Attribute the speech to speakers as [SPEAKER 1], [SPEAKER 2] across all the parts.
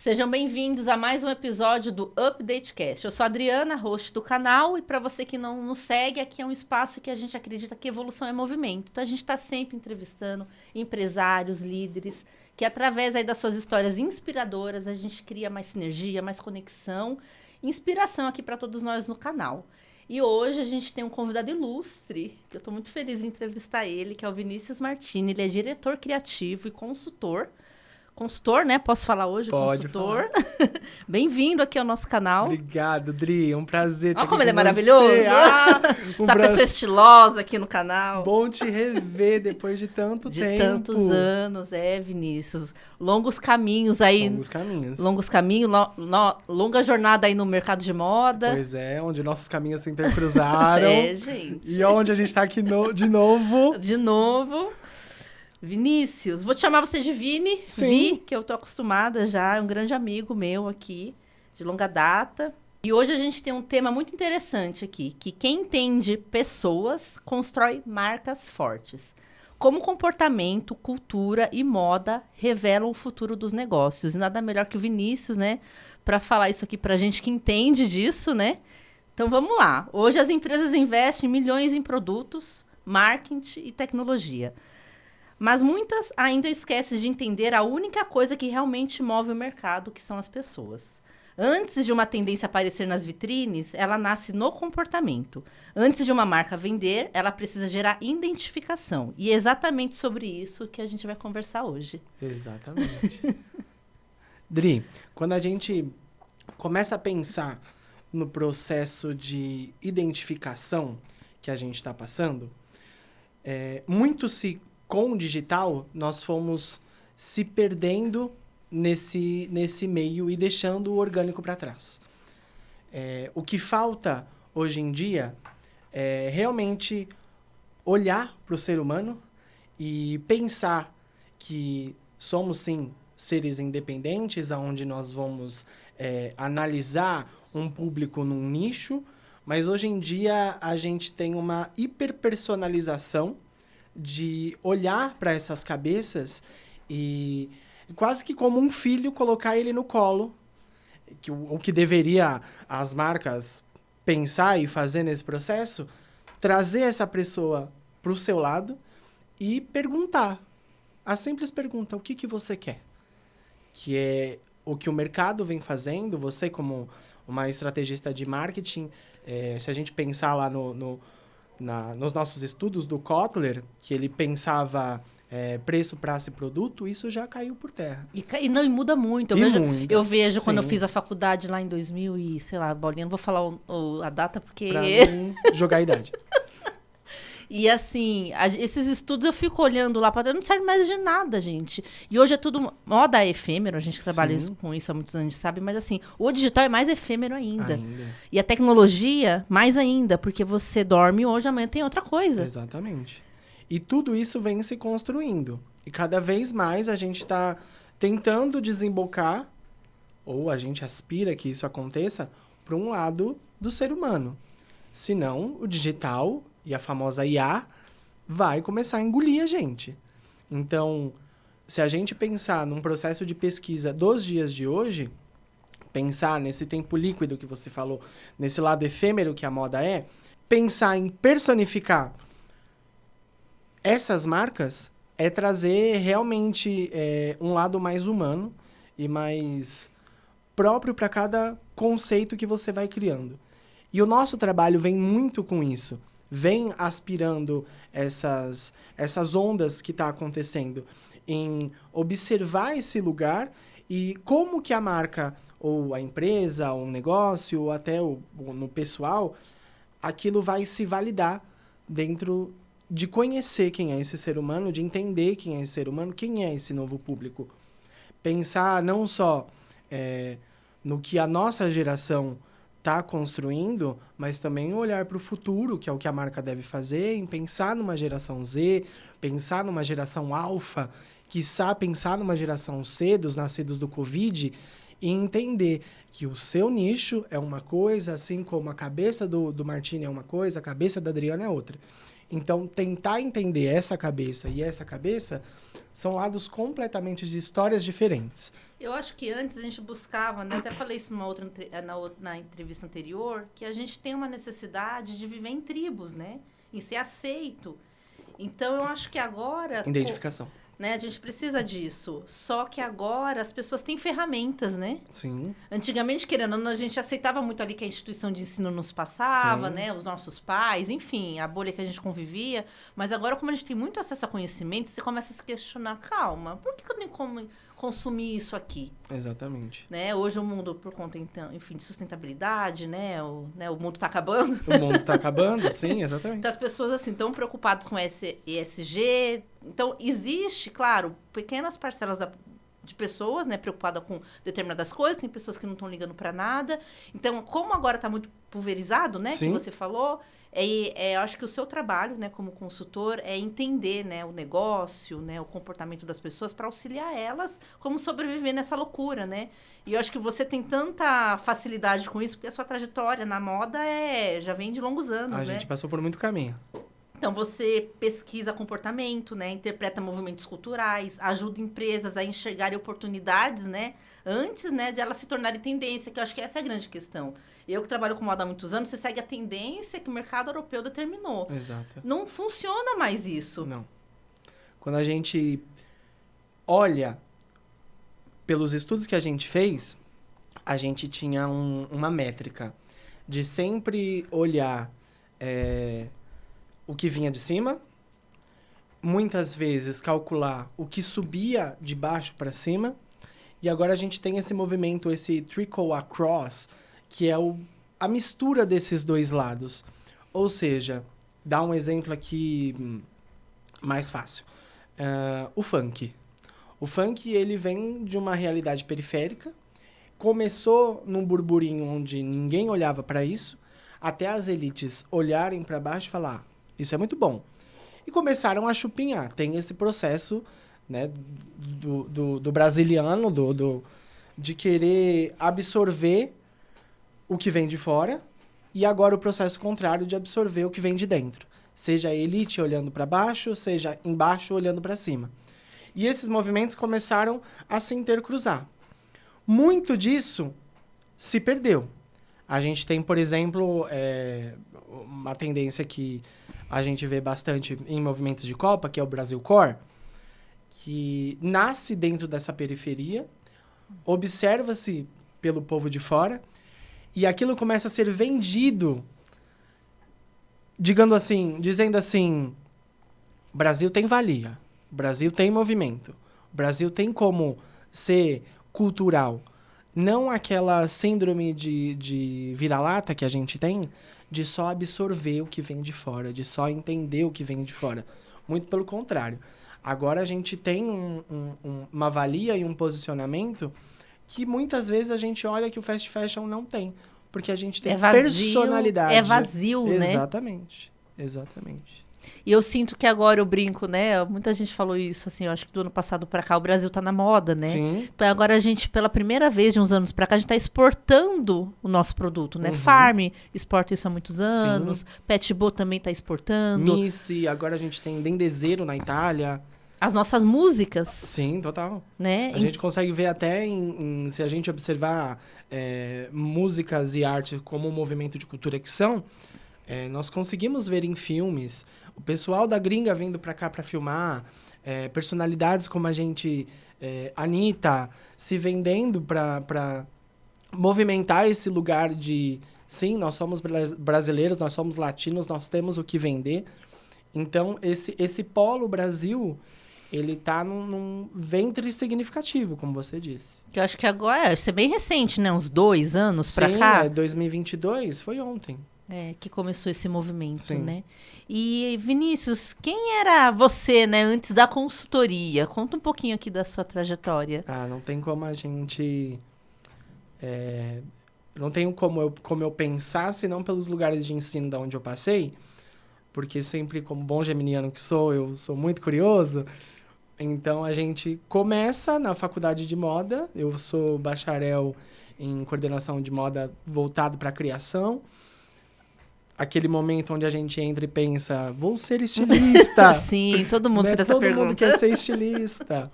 [SPEAKER 1] Sejam bem-vindos a mais um episódio do UpdateCast. Eu sou a Adriana, host do canal, e para você que não nos segue, aqui é um espaço que a gente acredita que evolução é movimento. Então a gente está sempre entrevistando empresários, líderes, que através aí das suas histórias inspiradoras, a gente cria mais sinergia, mais conexão, inspiração aqui para todos nós no canal. E hoje a gente tem um convidado ilustre, que eu estou muito feliz de entrevistar ele, que é o Vinícius Martini. Ele é diretor criativo e consultor. Consultor, né? Posso falar hoje?
[SPEAKER 2] Pode
[SPEAKER 1] consultor. Bem-vindo aqui ao nosso canal.
[SPEAKER 2] Obrigado, Dri. É um prazer estar
[SPEAKER 1] Olha
[SPEAKER 2] aqui
[SPEAKER 1] como ele é
[SPEAKER 2] com
[SPEAKER 1] maravilhoso.
[SPEAKER 2] você.
[SPEAKER 1] Essa pessoa estilosa aqui no canal.
[SPEAKER 2] Bom te rever depois de tanto tempo.
[SPEAKER 1] De tantos anos, Vinícius. Longos caminhos aí.
[SPEAKER 2] Longos caminhos.
[SPEAKER 1] Longos caminhos, longa jornada aí no mercado de moda.
[SPEAKER 2] Pois é, onde nossos caminhos se intercruzaram.
[SPEAKER 1] Gente.
[SPEAKER 2] E onde a gente está aqui de novo.
[SPEAKER 1] De novo. Vinícius, vou te chamar você de Vini.
[SPEAKER 2] Sim.
[SPEAKER 1] Vi, que eu tô acostumada já, é um grande amigo meu aqui, de longa data. E hoje a gente tem um tema muito interessante aqui, que quem entende pessoas constrói marcas fortes. Como comportamento, cultura e moda revelam o futuro dos negócios. E nada melhor que o Vinícius, né, para falar isso aqui pra gente que entende disso, né? Então vamos lá. Hoje as empresas investem milhões em produtos, marketing e tecnologia. Mas muitas ainda esquecem de entender a única coisa que realmente move o mercado, que são as pessoas. Antes de uma tendência aparecer nas vitrines, ela nasce no comportamento. Antes de uma marca vender, ela precisa gerar identificação. E é exatamente sobre isso que a gente vai conversar hoje.
[SPEAKER 2] Exatamente. Dri, quando a gente começa a pensar no processo de identificação que a gente está passando, com o digital, nós fomos se perdendo nesse meio e deixando o orgânico para trás. O que falta hoje em dia é realmente olhar para o ser humano e pensar que somos, sim, seres independentes, onde nós vamos analisar um público num nicho, mas hoje em dia a gente tem uma hiperpersonalização de olhar para essas cabeças e quase que como um filho colocar ele no colo, o que deveria as marcas pensar e fazer nesse processo, trazer essa pessoa para o seu lado e perguntar, a simples pergunta, o que você quer? Que é o que o mercado vem fazendo, você como uma estrategista de marketing, se a gente pensar lá nos nossos estudos do Kotler, que ele pensava preço, prazo e produto, isso já caiu por terra.
[SPEAKER 1] E não muda muito. Eu vejo quando eu fiz a faculdade lá em 2000 e, sei lá, bolinha, não vou falar a data porque...
[SPEAKER 2] Pra não jogar a idade.
[SPEAKER 1] E assim, esses estudos eu fico olhando lá para trás, não serve mais de nada, gente. E hoje é tudo moda efêmero, a gente que trabalha com isso há muitos anos, a gente sabe, mas assim, o digital é mais efêmero ainda. E a tecnologia, mais ainda, porque você dorme hoje, amanhã tem outra coisa.
[SPEAKER 2] Exatamente. E tudo isso vem se construindo. E cada vez mais a gente está tentando desembocar, ou a gente aspira que isso aconteça, para um lado do ser humano. Senão, o digital e a famosa IA vai começar a engolir a gente. Então, se a gente pensar num processo de pesquisa dos dias de hoje, pensar nesse tempo líquido que você falou, nesse lado efêmero que a moda pensar em personificar essas marcas é trazer realmente um lado mais humano e mais próprio para cada conceito que você vai criando. E o nosso trabalho vem muito com isso. Vem aspirando essas ondas que está acontecendo, em observar esse lugar e como que a marca, ou a empresa, ou um negócio, ou até no pessoal, aquilo vai se validar dentro de conhecer quem é esse ser humano, de entender quem é esse ser humano, quem é esse novo público. Pensar não só no que a nossa geração está construindo, mas também olhar para o futuro, que é o que a marca deve fazer, em pensar numa geração Z, pensar numa geração alfa, quiçá pensar numa geração C, dos nascidos do Covid, e entender que o seu nicho é uma coisa, assim como a cabeça do Martini é uma coisa, a cabeça da Adriana é outra. Então, tentar entender essa cabeça e essa cabeça são lados completamente de histórias diferentes.
[SPEAKER 1] Eu acho que antes a gente buscava, né? Até falei isso na entrevista anterior, que a gente tem uma necessidade de viver em tribos, né? Em ser aceito. Então, eu acho que agora...
[SPEAKER 2] Identificação.
[SPEAKER 1] Né? A gente precisa disso. Só que agora as pessoas têm ferramentas, né?
[SPEAKER 2] Sim.
[SPEAKER 1] Antigamente, querendo ou não, a gente aceitava muito ali que a instituição de ensino nos passava,
[SPEAKER 2] Sim.
[SPEAKER 1] né? Os nossos pais, enfim, a bolha que a gente convivia. Mas agora, como a gente tem muito acesso a conhecimento, você começa a se questionar, calma, por que eu tenho como consumir isso aqui?
[SPEAKER 2] Exatamente.
[SPEAKER 1] Né? Hoje o mundo, por conta, então, enfim, de sustentabilidade, né? O mundo está acabando.
[SPEAKER 2] O mundo está acabando, sim, exatamente.
[SPEAKER 1] Então, as pessoas, assim, estão preocupadas com ESG. Então, existe, claro, pequenas parcelas de pessoas, né, preocupadas com determinadas coisas. Tem pessoas que não estão ligando para nada. Então, como agora está muito pulverizado, né,
[SPEAKER 2] Sim.
[SPEAKER 1] que você falou, eu acho que o seu trabalho, né, como consultor, é entender, né, o negócio, né, o comportamento das pessoas para auxiliar elas como sobreviver nessa loucura, né? E eu acho que você tem tanta facilidade com isso, porque a sua trajetória na moda já vem de longos anos,
[SPEAKER 2] A
[SPEAKER 1] né?
[SPEAKER 2] gente passou por muito caminho.
[SPEAKER 1] Então, você pesquisa comportamento, né? Interpreta movimentos culturais, ajuda empresas a enxergarem oportunidades, né? Antes, né, de elas se tornarem tendência, que eu acho que essa é a grande questão. Eu que trabalho com moda há muitos anos, você segue a tendência que o mercado europeu determinou.
[SPEAKER 2] Exato.
[SPEAKER 1] Não funciona mais isso.
[SPEAKER 2] Não. Quando a gente olha pelos estudos que a gente fez, a gente tinha uma métrica de sempre olhar o que vinha de cima, muitas vezes calcular o que subia de baixo para cima, e agora a gente tem esse movimento, esse trickle across, que é a mistura desses dois lados. Ou seja, dá um exemplo aqui mais fácil. O funk. O funk, ele vem de uma realidade periférica, começou num burburinho onde ninguém olhava para isso, até as elites olharem para baixo e falar, isso é muito bom. E começaram a chupinhar. Tem esse processo, né, do brasiliano, de querer absorver o que vem de fora, e agora o processo contrário de absorver o que vem de dentro. Seja a elite olhando para baixo, seja embaixo olhando para cima. E esses movimentos começaram a se intercruzar. Muito disso se perdeu. A gente tem, por exemplo, uma tendência que a gente vê bastante em movimentos de Copa, que é o Brasil Core, que nasce dentro dessa periferia, observa-se pelo povo de fora, e aquilo começa a ser vendido, dizendo assim, Brasil tem valia, Brasil tem movimento, Brasil tem como ser cultural. Não aquela síndrome de vira-lata que a gente tem, de só absorver o que vem de fora, de só entender o que vem de fora. Muito pelo contrário. Agora a gente tem uma valia e um posicionamento que muitas vezes a gente olha que o fast fashion não tem. Porque a gente tem personalidade.
[SPEAKER 1] É vazio, né?
[SPEAKER 2] Exatamente. Exatamente.
[SPEAKER 1] E eu sinto que agora eu brinco, né? Muita gente falou isso, assim, eu acho que do ano passado pra cá o Brasil tá na moda, né?
[SPEAKER 2] Sim.
[SPEAKER 1] Então agora a gente, pela primeira vez de uns anos pra cá, a gente tá exportando o nosso produto, né?
[SPEAKER 2] Uhum.
[SPEAKER 1] Farm exporta isso há muitos anos,
[SPEAKER 2] Sim.
[SPEAKER 1] Pet Bo também tá exportando.
[SPEAKER 2] Missy, agora a gente tem Dendezeiro na Itália.
[SPEAKER 1] As nossas músicas,
[SPEAKER 2] Sim, total.
[SPEAKER 1] né?
[SPEAKER 2] A gente consegue ver até, se a gente observar músicas e arte como um movimento de cultura que são, nós conseguimos ver em filmes o pessoal da gringa vindo para cá para filmar, personalidades como a gente, Anitta, se vendendo para movimentar esse lugar de, sim, nós somos brasileiros, nós somos latinos, nós temos o que vender. Então, esse polo Brasil, ele tá num ventre significativo, como você disse.
[SPEAKER 1] Que eu acho que agora, isso é bem recente, né? Uns 2 anos pra
[SPEAKER 2] Sim,
[SPEAKER 1] cá.
[SPEAKER 2] 2022 foi ontem.
[SPEAKER 1] Que começou esse movimento,
[SPEAKER 2] Sim.
[SPEAKER 1] né? E, Vinícius, quem era você, né, antes da consultoria? Conta um pouquinho aqui da sua trajetória.
[SPEAKER 2] Não tem como a gente... não tenho como eu pensar, senão pelos lugares de ensino de onde eu passei, porque sempre, como bom geminiano que sou, eu sou muito curioso. Então, a gente começa na faculdade de moda. Eu sou bacharel em coordenação de moda voltado para a criação. aquele momento onde a gente entra e pensa, vou ser estilista.
[SPEAKER 1] Sim, todo mundo
[SPEAKER 2] Né?
[SPEAKER 1] fez essa
[SPEAKER 2] Todo
[SPEAKER 1] pergunta.
[SPEAKER 2] mundo quer ser estilista.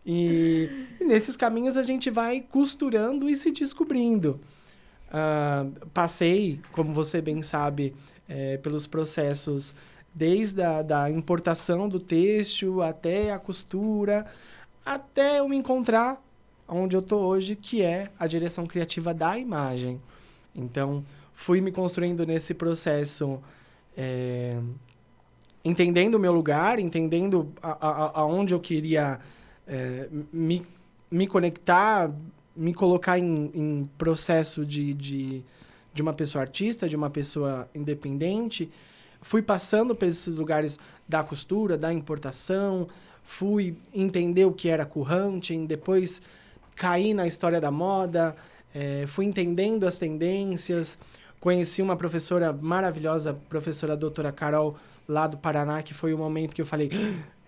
[SPEAKER 2] E nesses caminhos a gente vai costurando e se descobrindo. Passei, como você bem sabe, pelos processos desde da importação do têxtil até a costura, até eu me encontrar onde eu estou hoje, que é a direção criativa da imagem. Então, fui me construindo nesse processo, entendendo o meu lugar, entendendo aonde eu queria me conectar, me colocar em processo de uma pessoa artista, de uma pessoa independente. Fui passando por esses lugares da costura, da importação, fui entender o que era co-hunting, depois caí na história da moda, fui entendendo as tendências, conheci uma professora maravilhosa, professora doutora Carol, lá do Paraná, que foi o momento que eu falei,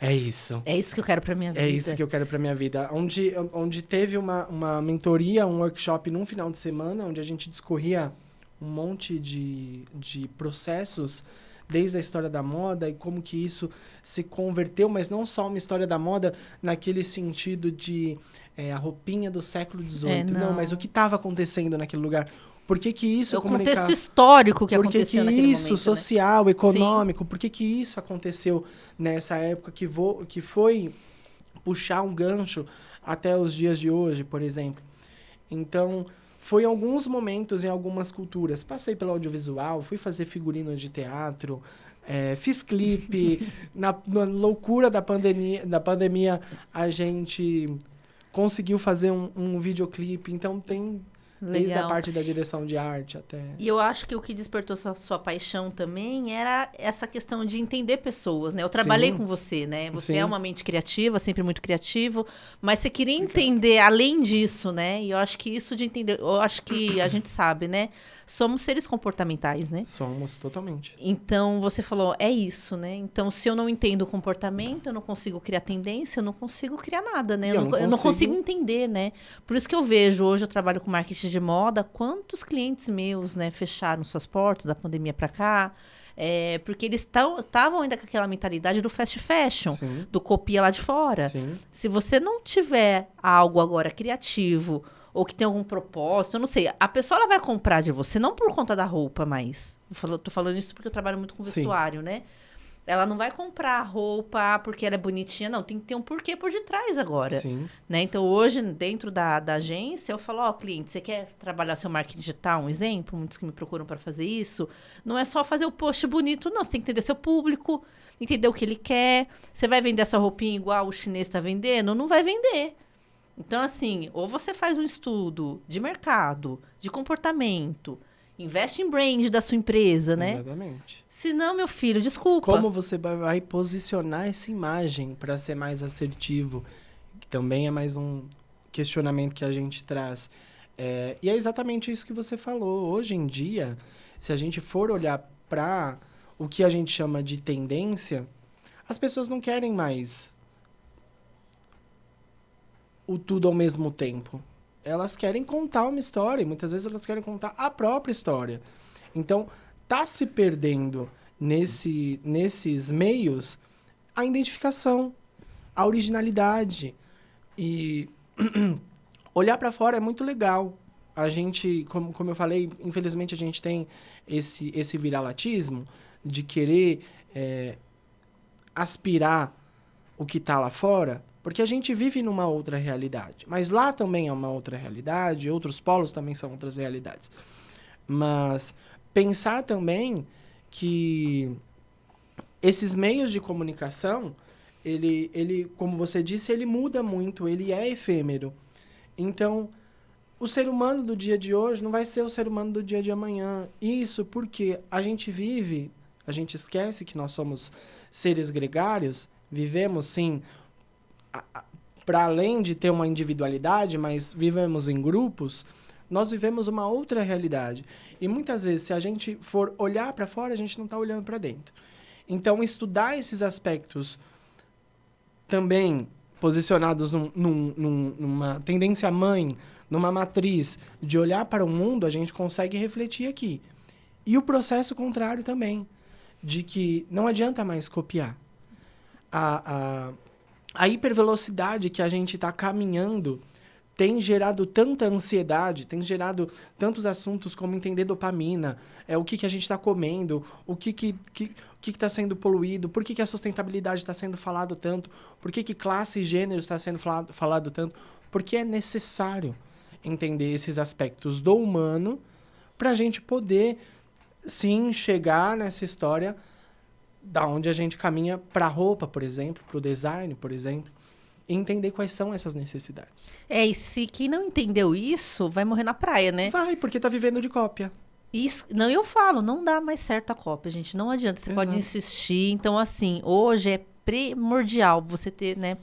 [SPEAKER 2] é isso.
[SPEAKER 1] É isso que eu quero pra minha vida.
[SPEAKER 2] É isso que eu quero pra minha vida. Onde teve uma mentoria, um workshop num final de semana, onde a gente discorria um monte de processos, desde a história da moda e como que isso se converteu, mas não só uma história da moda naquele sentido de a roupinha do século XVIII. Não, mas o que estava acontecendo naquele lugar. Por que que isso...
[SPEAKER 1] O contexto histórico que aconteceu naquele momento. Por que que isso,
[SPEAKER 2] social, econômico, por que que isso aconteceu nessa época que foi puxar um gancho até os dias de hoje, por exemplo. Então, foi em alguns momentos, em algumas culturas. Passei pelo audiovisual, fui fazer figurino de teatro, fiz clipe. na loucura da pandemia, a gente conseguiu fazer um videoclipe. Então, tem desde a parte da direção de arte até...
[SPEAKER 1] E eu acho que o que despertou sua paixão também era essa questão de entender pessoas, né? Eu trabalhei com você, né? Você é uma mente criativa, sempre muito criativo, mas você queria entender além disso, né? E eu acho que isso de entender... Eu acho que a gente sabe, né? Somos seres comportamentais, né?
[SPEAKER 2] Somos, totalmente.
[SPEAKER 1] Então, você falou, é isso, né? Então, se eu não entendo o comportamento, eu não consigo criar tendência, eu não consigo criar nada, né? Eu não consigo entender, né? Por isso que eu vejo, hoje eu trabalho com marketing de moda, quantos clientes meus, né, fecharam suas portas da pandemia para cá, porque eles estavam ainda com aquela mentalidade do fast fashion,
[SPEAKER 2] Sim.
[SPEAKER 1] do copia lá de fora.
[SPEAKER 2] Sim.
[SPEAKER 1] Se você não tiver algo agora criativo, ou que tem algum propósito, eu não sei. A pessoa ela vai comprar de você, não por conta da roupa, mas... Tô falando isso porque eu trabalho muito com vestuário, né? Ela não vai comprar roupa porque ela é bonitinha, não. Tem que ter um porquê por detrás agora.
[SPEAKER 2] Sim.
[SPEAKER 1] Né? Então, hoje, dentro da agência, eu falo, cliente, você quer trabalhar seu marketing digital? Um exemplo, muitos que me procuram para fazer isso. Não é só fazer o post bonito, não. Você tem que entender seu público, entender o que ele quer. Você vai vender sua roupinha igual o chinês está vendendo? Não vai vender. Então, assim, ou você faz um estudo de mercado, de comportamento, investe em brand da sua empresa, né?
[SPEAKER 2] Exatamente.
[SPEAKER 1] Se não, meu filho, desculpa.
[SPEAKER 2] Como você vai posicionar essa imagem para ser mais assertivo? Que também é mais um questionamento que a gente traz. E é exatamente isso que você falou. Hoje em dia, se a gente for olhar para o que a gente chama de tendência, as pessoas não querem mais o tudo ao mesmo tempo. Elas querem contar uma história, e muitas vezes elas querem contar a própria história. Então, tá se perdendo nesses meios a identificação, a originalidade. E olhar para fora é muito legal. A gente, como eu falei, infelizmente a gente tem esse viralatismo de querer aspirar o que está lá fora, porque a gente vive numa outra realidade. Mas lá também é uma outra realidade, outros polos também são outras realidades. Mas pensar também que esses meios de comunicação, ele, como você disse, ele muda muito, ele é efêmero. Então, o ser humano do dia de hoje não vai ser o ser humano do dia de amanhã. Isso porque a gente esquece que nós somos seres gregários, vivemos, sim, para além de ter uma individualidade, mas vivemos em grupos, nós vivemos uma outra realidade. E muitas vezes, se a gente for olhar para fora, a gente não está olhando para dentro. Então, estudar esses aspectos também posicionados numa tendência mãe, numa matriz de olhar para o mundo, a gente consegue refletir aqui. E o processo contrário também, de que não adianta mais copiar. A hipervelocidade que a gente está caminhando tem gerado tanta ansiedade, tem gerado tantos assuntos como entender dopamina, o que a gente está comendo, o que está sendo poluído, por que a sustentabilidade está sendo falado tanto, por que classe e gênero está sendo falado tanto, porque é necessário entender esses aspectos do humano para a gente poder, sim, chegar nessa história da onde a gente caminha para a roupa, por exemplo, para o design, por exemplo, e entender quais são essas necessidades.
[SPEAKER 1] E se quem não entendeu isso, vai morrer na praia, né?
[SPEAKER 2] Vai, porque tá vivendo de cópia.
[SPEAKER 1] Isso, não, eu falo, não dá mais certo a cópia, gente. Não adianta, você pode insistir. Então, assim, hoje é primordial você ter, né,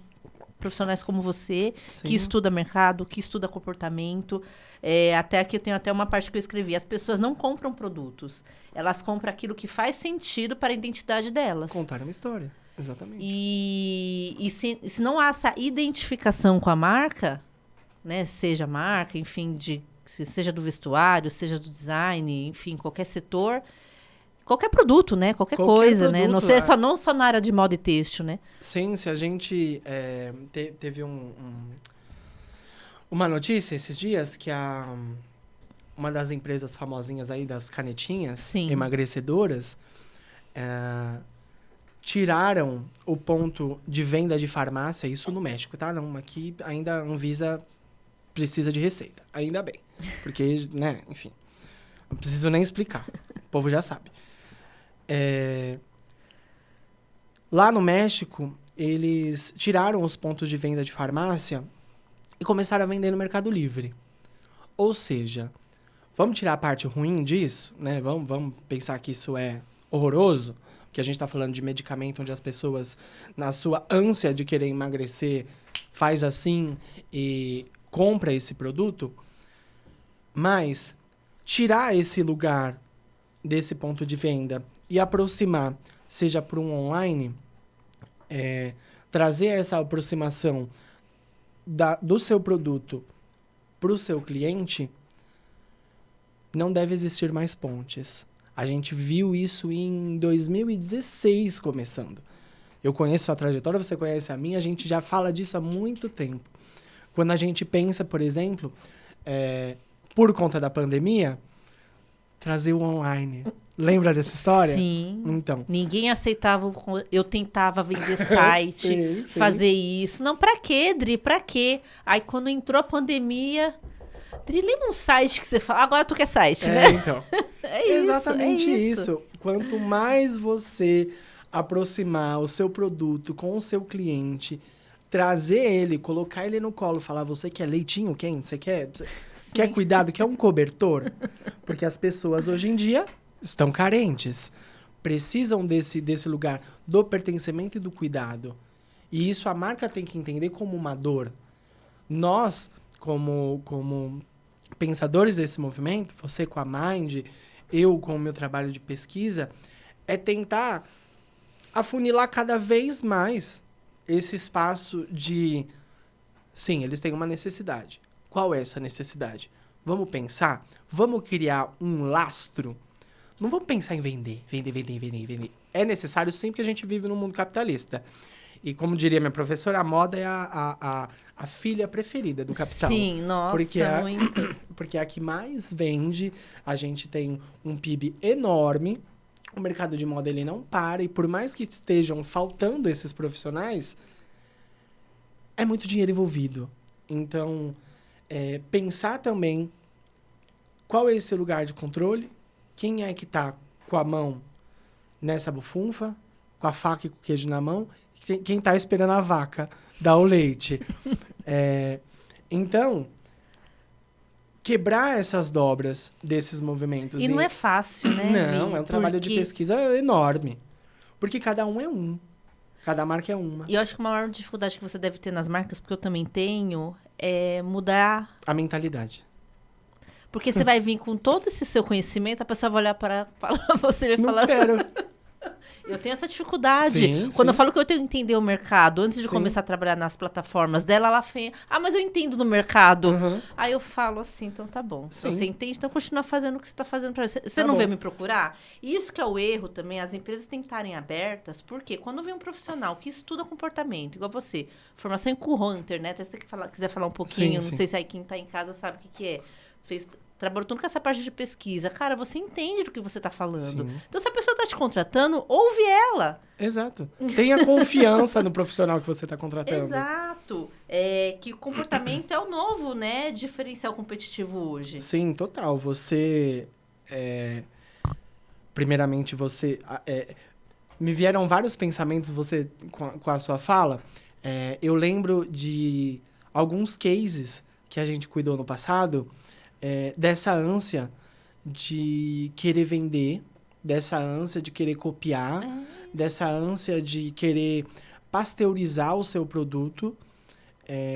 [SPEAKER 1] profissionais como você,
[SPEAKER 2] Sim.
[SPEAKER 1] que estuda mercado, que estuda comportamento. Até aqui eu tenho até uma parte que eu escrevi. As pessoas não compram produtos. Elas compram aquilo que faz sentido para a identidade delas.
[SPEAKER 2] Contar uma história. Exatamente.
[SPEAKER 1] E se não há essa identificação com a marca, né, seja marca, enfim, seja do vestuário, seja do design, enfim, qualquer setor, qualquer produto, né, qualquer coisa, produto, né, não sei, não só na área de moda e têxtil, né.
[SPEAKER 2] Sim, se a gente teve uma notícia esses dias que uma das empresas famosinhas aí das canetinhas,
[SPEAKER 1] Sim,
[SPEAKER 2] emagrecedoras, tiraram o ponto de venda de farmácia, isso no México, tá? Não, aqui ainda a Anvisa precisa de receita. Ainda bem. Porque, né, enfim. Não preciso nem explicar. O povo já sabe. Lá no México, eles tiraram os pontos de venda de farmácia e começaram a vender no Mercado Livre. Ou seja, vamos tirar a parte ruim disso, né? Vamos pensar que isso é horroroso, que a gente está falando de medicamento onde as pessoas, na sua ânsia de querer emagrecer, faz assim e compra esse produto. Mas tirar esse lugar desse ponto de venda e aproximar, seja para um online, trazer essa aproximação do seu produto para o seu cliente, não deve existir mais pontes. A gente viu isso em 2016 começando. Eu conheço a trajetória, você conhece a minha, a gente já fala disso há muito tempo. Quando a gente pensa, por exemplo, por conta da pandemia, trazer o online. Lembra dessa história?
[SPEAKER 1] Sim.
[SPEAKER 2] Então.
[SPEAKER 1] Ninguém aceitava. Eu tentava vender site,
[SPEAKER 2] sim.
[SPEAKER 1] fazer isso. Não, pra quê, Dri? Pra quê? Aí quando entrou a pandemia... Dri, lembra um site que você fala? Agora tu quer site, né?
[SPEAKER 2] Então. Exatamente isso. Quanto mais você aproximar o seu produto com o seu cliente, trazer ele, colocar ele no colo, falar, você quer leitinho quente? Você quer cuidado? Quer um cobertor? Porque as pessoas hoje em dia estão carentes. Precisam desse lugar do pertencimento e do cuidado. E isso a marca tem que entender como uma dor. Nós, como pensadores desse movimento, você com a Mind, eu com o meu trabalho de pesquisa, é tentar afunilar cada vez mais esse espaço de... Sim, eles têm uma necessidade. Qual é essa necessidade? Vamos pensar? Vamos criar um lastro? Não vamos pensar em vender. É necessário sim, porque a gente vive num mundo capitalista. E como diria minha professora, a moda é a filha preferida do capital.
[SPEAKER 1] Sim, nossa, muito.
[SPEAKER 2] Porque é a que mais vende, a gente tem um PIB enorme, o mercado de moda ele não para, e por mais que estejam faltando esses profissionais, é muito dinheiro envolvido. Então, pensar também qual é esse lugar de controle, quem é que está com a mão nessa bufunfa, com a faca e com o queijo na mão, quem está esperando a vaca dar o leite. Então, quebrar essas dobras desses movimentos.
[SPEAKER 1] E não é fácil, né?
[SPEAKER 2] Não, é um trabalho de pesquisa enorme. Porque cada um é um. Cada marca é uma.
[SPEAKER 1] E eu acho que a maior dificuldade que você deve ter nas marcas, porque eu também tenho, é mudar...
[SPEAKER 2] a
[SPEAKER 1] Porque você vai vir com todo esse seu conhecimento, a pessoa vai olhar para você e vai
[SPEAKER 2] não
[SPEAKER 1] falar...
[SPEAKER 2] quero.
[SPEAKER 1] Eu tenho essa dificuldade.
[SPEAKER 2] Sim,
[SPEAKER 1] Quando eu
[SPEAKER 2] sim.
[SPEAKER 1] falo que eu tenho que entender o mercado, antes de
[SPEAKER 2] Sim.
[SPEAKER 1] começar a trabalhar nas plataformas dela, ela fez, mas eu entendo do mercado.
[SPEAKER 2] Aham.
[SPEAKER 1] Aí eu falo assim, então tá bom. Então
[SPEAKER 2] Sim.
[SPEAKER 1] você entende, então continua fazendo o que você tá fazendo pra você. Você
[SPEAKER 2] Tá
[SPEAKER 1] não
[SPEAKER 2] bom.
[SPEAKER 1] veio me procurar? E isso que é o erro também, as empresas têm que estarem abertas, porque quando vem um profissional que estuda comportamento, igual você, formação em Hunter, né? Até se você quiser falar um pouquinho,
[SPEAKER 2] Sim,
[SPEAKER 1] não
[SPEAKER 2] sim.
[SPEAKER 1] sei se aí quem tá em casa sabe o que é. Trabalhou tudo com essa parte de pesquisa. Cara, você entende do que você tá falando.
[SPEAKER 2] Sim.
[SPEAKER 1] Então, se a pessoa tá te contratando, ouve ela.
[SPEAKER 2] Exato. Tenha confiança no profissional que você está contratando.
[SPEAKER 1] Exato. Que o comportamento é o novo, né? Diferencial competitivo hoje.
[SPEAKER 2] Sim, total. Você... primeiramente, me vieram vários pensamentos com a sua fala. Eu lembro de alguns cases que a gente cuidou no passado, dessa ânsia de querer vender, dessa ânsia de querer copiar, dessa ânsia de querer pasteurizar o seu produto,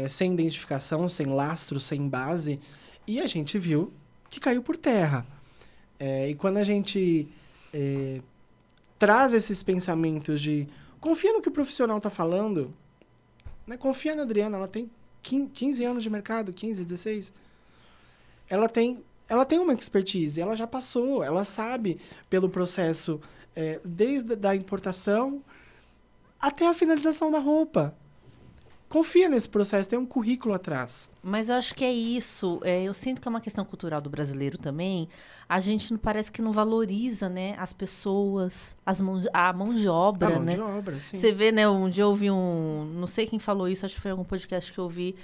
[SPEAKER 2] sem identificação, sem lastro, sem base. E a gente viu que caiu por terra. E quando a gente traz esses pensamentos de confia no que o profissional está falando, né? Confia na Adriana, ela tem 15 anos de mercado, 15, 16. Ela tem uma expertise, ela já passou, ela sabe pelo processo, desde a importação até a finalização da roupa. Confia nesse processo, tem um currículo atrás.
[SPEAKER 1] Mas eu acho que é isso. Eu sinto que é uma questão cultural do brasileiro também. A gente não parece que não valoriza, né, as pessoas, a mão de obra,
[SPEAKER 2] A mão
[SPEAKER 1] né?
[SPEAKER 2] de obra, sim.
[SPEAKER 1] Você vê, né? Um dia eu ouvi não sei quem falou isso, acho que foi algum podcast que eu ouvi.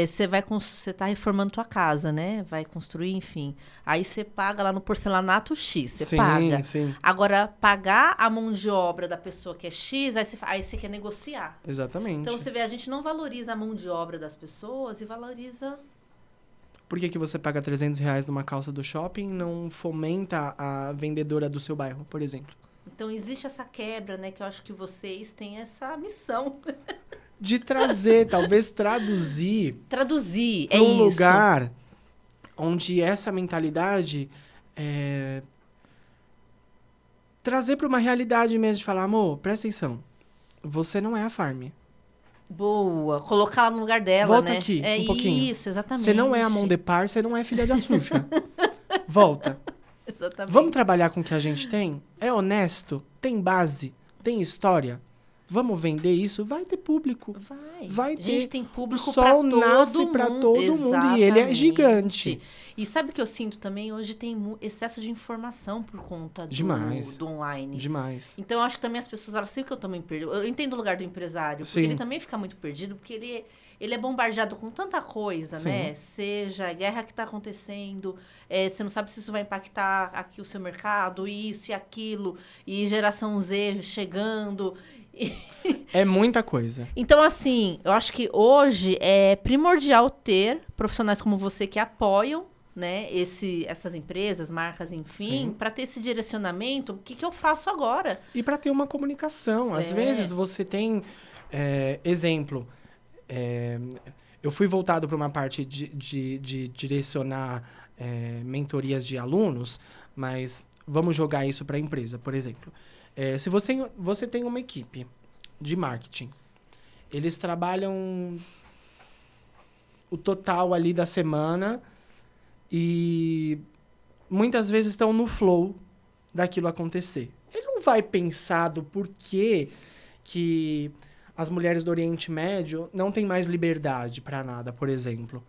[SPEAKER 1] Você tá reformando tua casa, né? Vai construir, enfim. Aí você paga lá no porcelanato X, você paga.
[SPEAKER 2] Sim.
[SPEAKER 1] Agora, pagar a mão de obra da pessoa que é X, aí você quer negociar.
[SPEAKER 2] Exatamente.
[SPEAKER 1] Então, você vê, a gente não valoriza a mão de obra das pessoas e valoriza...
[SPEAKER 2] Por que você paga R$300 numa calça do shopping e não fomenta a vendedora do seu bairro, por exemplo?
[SPEAKER 1] Então, existe essa quebra, né? Que eu acho que vocês têm essa missão.
[SPEAKER 2] De trazer, talvez traduzir...
[SPEAKER 1] Traduzir,
[SPEAKER 2] para
[SPEAKER 1] é
[SPEAKER 2] um
[SPEAKER 1] isso.
[SPEAKER 2] lugar onde essa mentalidade... trazer para uma realidade mesmo, de falar, amor, presta atenção, você não é a Farm.
[SPEAKER 1] Boa. Colocar ela no lugar dela,
[SPEAKER 2] Volta
[SPEAKER 1] né?
[SPEAKER 2] aqui, um pouquinho.
[SPEAKER 1] Isso, exatamente.
[SPEAKER 2] Você não é a mão de par, você não é filha de Açúcar. Volta.
[SPEAKER 1] Exatamente.
[SPEAKER 2] Vamos trabalhar com o que a gente tem? É honesto? Tem base? Tem história? Vamos vender isso? Vai ter público. Vai ter.
[SPEAKER 1] Gente, tem público
[SPEAKER 2] O sol
[SPEAKER 1] pra todo
[SPEAKER 2] nasce para todo mundo e ele é
[SPEAKER 1] Exatamente.
[SPEAKER 2] gigante.
[SPEAKER 1] E sabe o que eu sinto também? Hoje tem excesso de informação por conta
[SPEAKER 2] Demais.
[SPEAKER 1] do online.
[SPEAKER 2] Demais.
[SPEAKER 1] Então, eu acho que também as pessoas, elas ficam também perdidas. Eu entendo o lugar do empresário, porque
[SPEAKER 2] Sim.
[SPEAKER 1] ele também fica muito perdido, porque ele é bombardeado com tanta coisa,
[SPEAKER 2] Sim.
[SPEAKER 1] né? Seja a guerra que está acontecendo, você não sabe se isso vai impactar aqui o seu mercado, isso e aquilo, e geração Z chegando.
[SPEAKER 2] É muita coisa.
[SPEAKER 1] Então, assim, eu acho que hoje é primordial ter profissionais como você que apoiam, né, essas empresas, marcas, enfim,
[SPEAKER 2] Sim.
[SPEAKER 1] para ter esse direcionamento. O que eu faço agora?
[SPEAKER 2] E para ter uma comunicação. Às vezes você tem... exemplo, eu fui voltado para uma parte de direcionar mentorias de alunos, mas vamos jogar isso para a empresa, por exemplo. Se você tem uma equipe de marketing, eles trabalham o total ali da semana e muitas vezes estão no flow daquilo acontecer. Ele não vai pensar do porquê que as mulheres do Oriente Médio não têm mais liberdade para nada, por exemplo.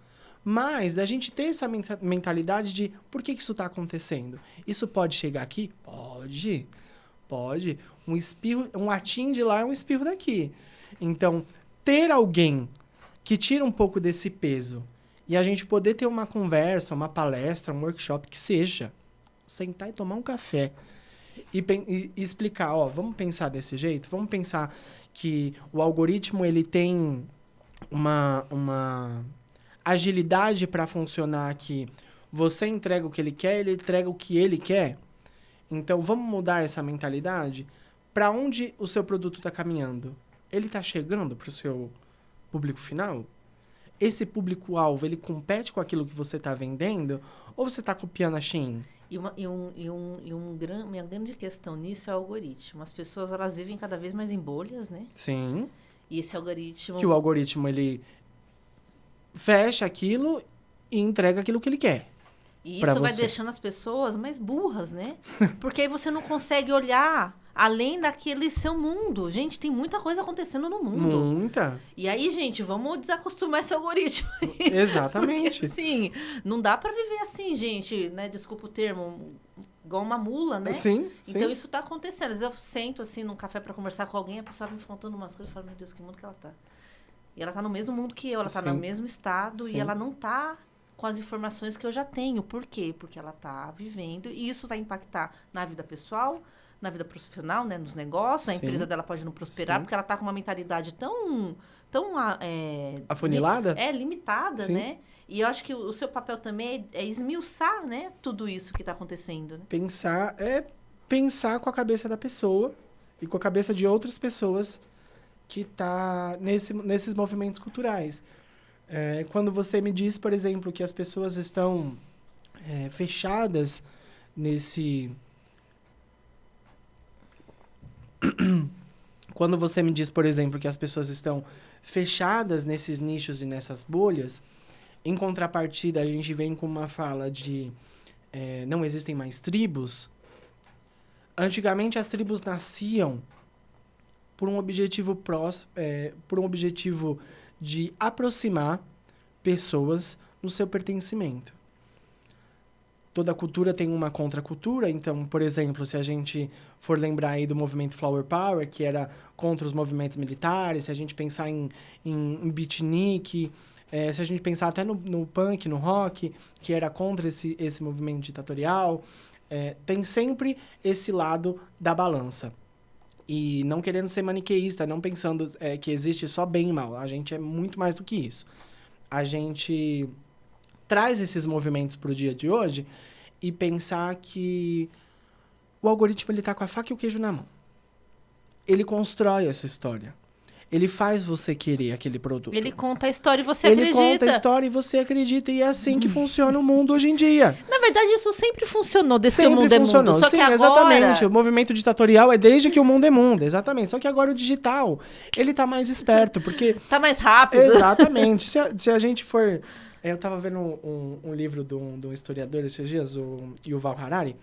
[SPEAKER 2] Mas da gente ter essa mentalidade de por que isso está acontecendo? Isso pode chegar aqui? Pode. Pode. Um atim de lá é um espirro daqui. Então, ter alguém que tira um pouco desse peso e a gente poder ter uma conversa, uma palestra, um workshop, que seja, sentar e tomar um café e explicar, vamos pensar desse jeito? Vamos pensar que o algoritmo ele tem uma agilidade para funcionar aqui. Você entrega o que ele quer, ele entrega o que ele quer. Então, vamos mudar essa mentalidade? Para onde o seu produto está caminhando? Ele está chegando para o seu público final? Esse público-alvo, ele compete com aquilo que você está vendendo? Ou você está copiando a Shein?
[SPEAKER 1] Minha grande questão nisso é o algoritmo. As pessoas, elas vivem cada vez mais em bolhas, né?
[SPEAKER 2] Sim.
[SPEAKER 1] E esse algoritmo...
[SPEAKER 2] Que o algoritmo, ele fecha aquilo e entrega aquilo que ele quer.
[SPEAKER 1] E
[SPEAKER 2] pra
[SPEAKER 1] isso vai
[SPEAKER 2] você.
[SPEAKER 1] deixando as pessoas mais burras, né? Porque aí você não consegue olhar além daquele seu mundo. Gente, tem muita coisa acontecendo no mundo.
[SPEAKER 2] Muita.
[SPEAKER 1] E aí, gente, vamos desacostumar esse algoritmo.
[SPEAKER 2] Exatamente.
[SPEAKER 1] Porque, assim, não dá pra viver assim, gente, né? Desculpa o termo, igual uma mula, né?
[SPEAKER 2] Sim,
[SPEAKER 1] Então,
[SPEAKER 2] sim.
[SPEAKER 1] isso tá acontecendo. Às vezes eu sento, assim, num café pra conversar com alguém, a pessoa vem me contando umas coisas e fala, meu Deus, que mundo que ela tá. E ela tá no mesmo mundo que eu, ela tá no
[SPEAKER 2] Sim.
[SPEAKER 1] mesmo estado
[SPEAKER 2] Sim.
[SPEAKER 1] e ela não tá com as informações que eu já tenho. Por quê? Porque ela tá vivendo e isso vai impactar na vida pessoal, na vida profissional, né, nos negócios. A
[SPEAKER 2] Sim.
[SPEAKER 1] empresa dela pode não prosperar
[SPEAKER 2] Sim.
[SPEAKER 1] porque ela tá com uma mentalidade tão
[SPEAKER 2] Afunilada?
[SPEAKER 1] limitada,
[SPEAKER 2] Sim.
[SPEAKER 1] né? E eu acho que o seu papel também é esmiuçar, né, tudo isso que tá acontecendo, né?
[SPEAKER 2] Pensar com a cabeça da pessoa e com a cabeça de outras pessoas que tá nesses movimentos culturais. Quando você me diz, por exemplo, que as pessoas estão fechadas nesse... Quando você me diz, por exemplo, que as pessoas estão fechadas nesses nichos e nessas bolhas, em contrapartida, a gente vem com uma fala de não existem mais tribos. Antigamente, as tribos nasciam por um objetivo por um objetivo de aproximar pessoas no seu pertencimento. Toda cultura tem uma contracultura, então, por exemplo, se a gente for lembrar aí do movimento Flower Power, que era contra os movimentos militares, se a gente pensar em beatnik, se a gente pensar até no punk, no rock, que era contra esse movimento ditatorial, tem sempre esse lado da balança. E não querendo ser maniqueísta, não pensando que existe só bem e mal. A gente é muito mais do que isso. A gente traz esses movimentos para o dia de hoje e pensar que o algoritmo ele tá com a faca e o queijo na mão. Ele constrói essa história. Ele faz você querer aquele produto.
[SPEAKER 1] Ele conta a história e você
[SPEAKER 2] Ele
[SPEAKER 1] acredita.
[SPEAKER 2] conta a história e você acredita. E é assim que funciona o mundo hoje em dia.
[SPEAKER 1] Na verdade, isso sempre funcionou desde que o
[SPEAKER 2] Sempre
[SPEAKER 1] mundo
[SPEAKER 2] funcionou.
[SPEAKER 1] é mundo. Só
[SPEAKER 2] Sim,
[SPEAKER 1] que agora...
[SPEAKER 2] exatamente. O movimento ditatorial é desde que o mundo é mundo. Exatamente. Só que agora o digital, ele tá mais esperto, porque...
[SPEAKER 1] Tá mais rápido.
[SPEAKER 2] Exatamente. Se a gente for... Eu tava vendo um livro de um historiador esses dias, o Yuval Harari,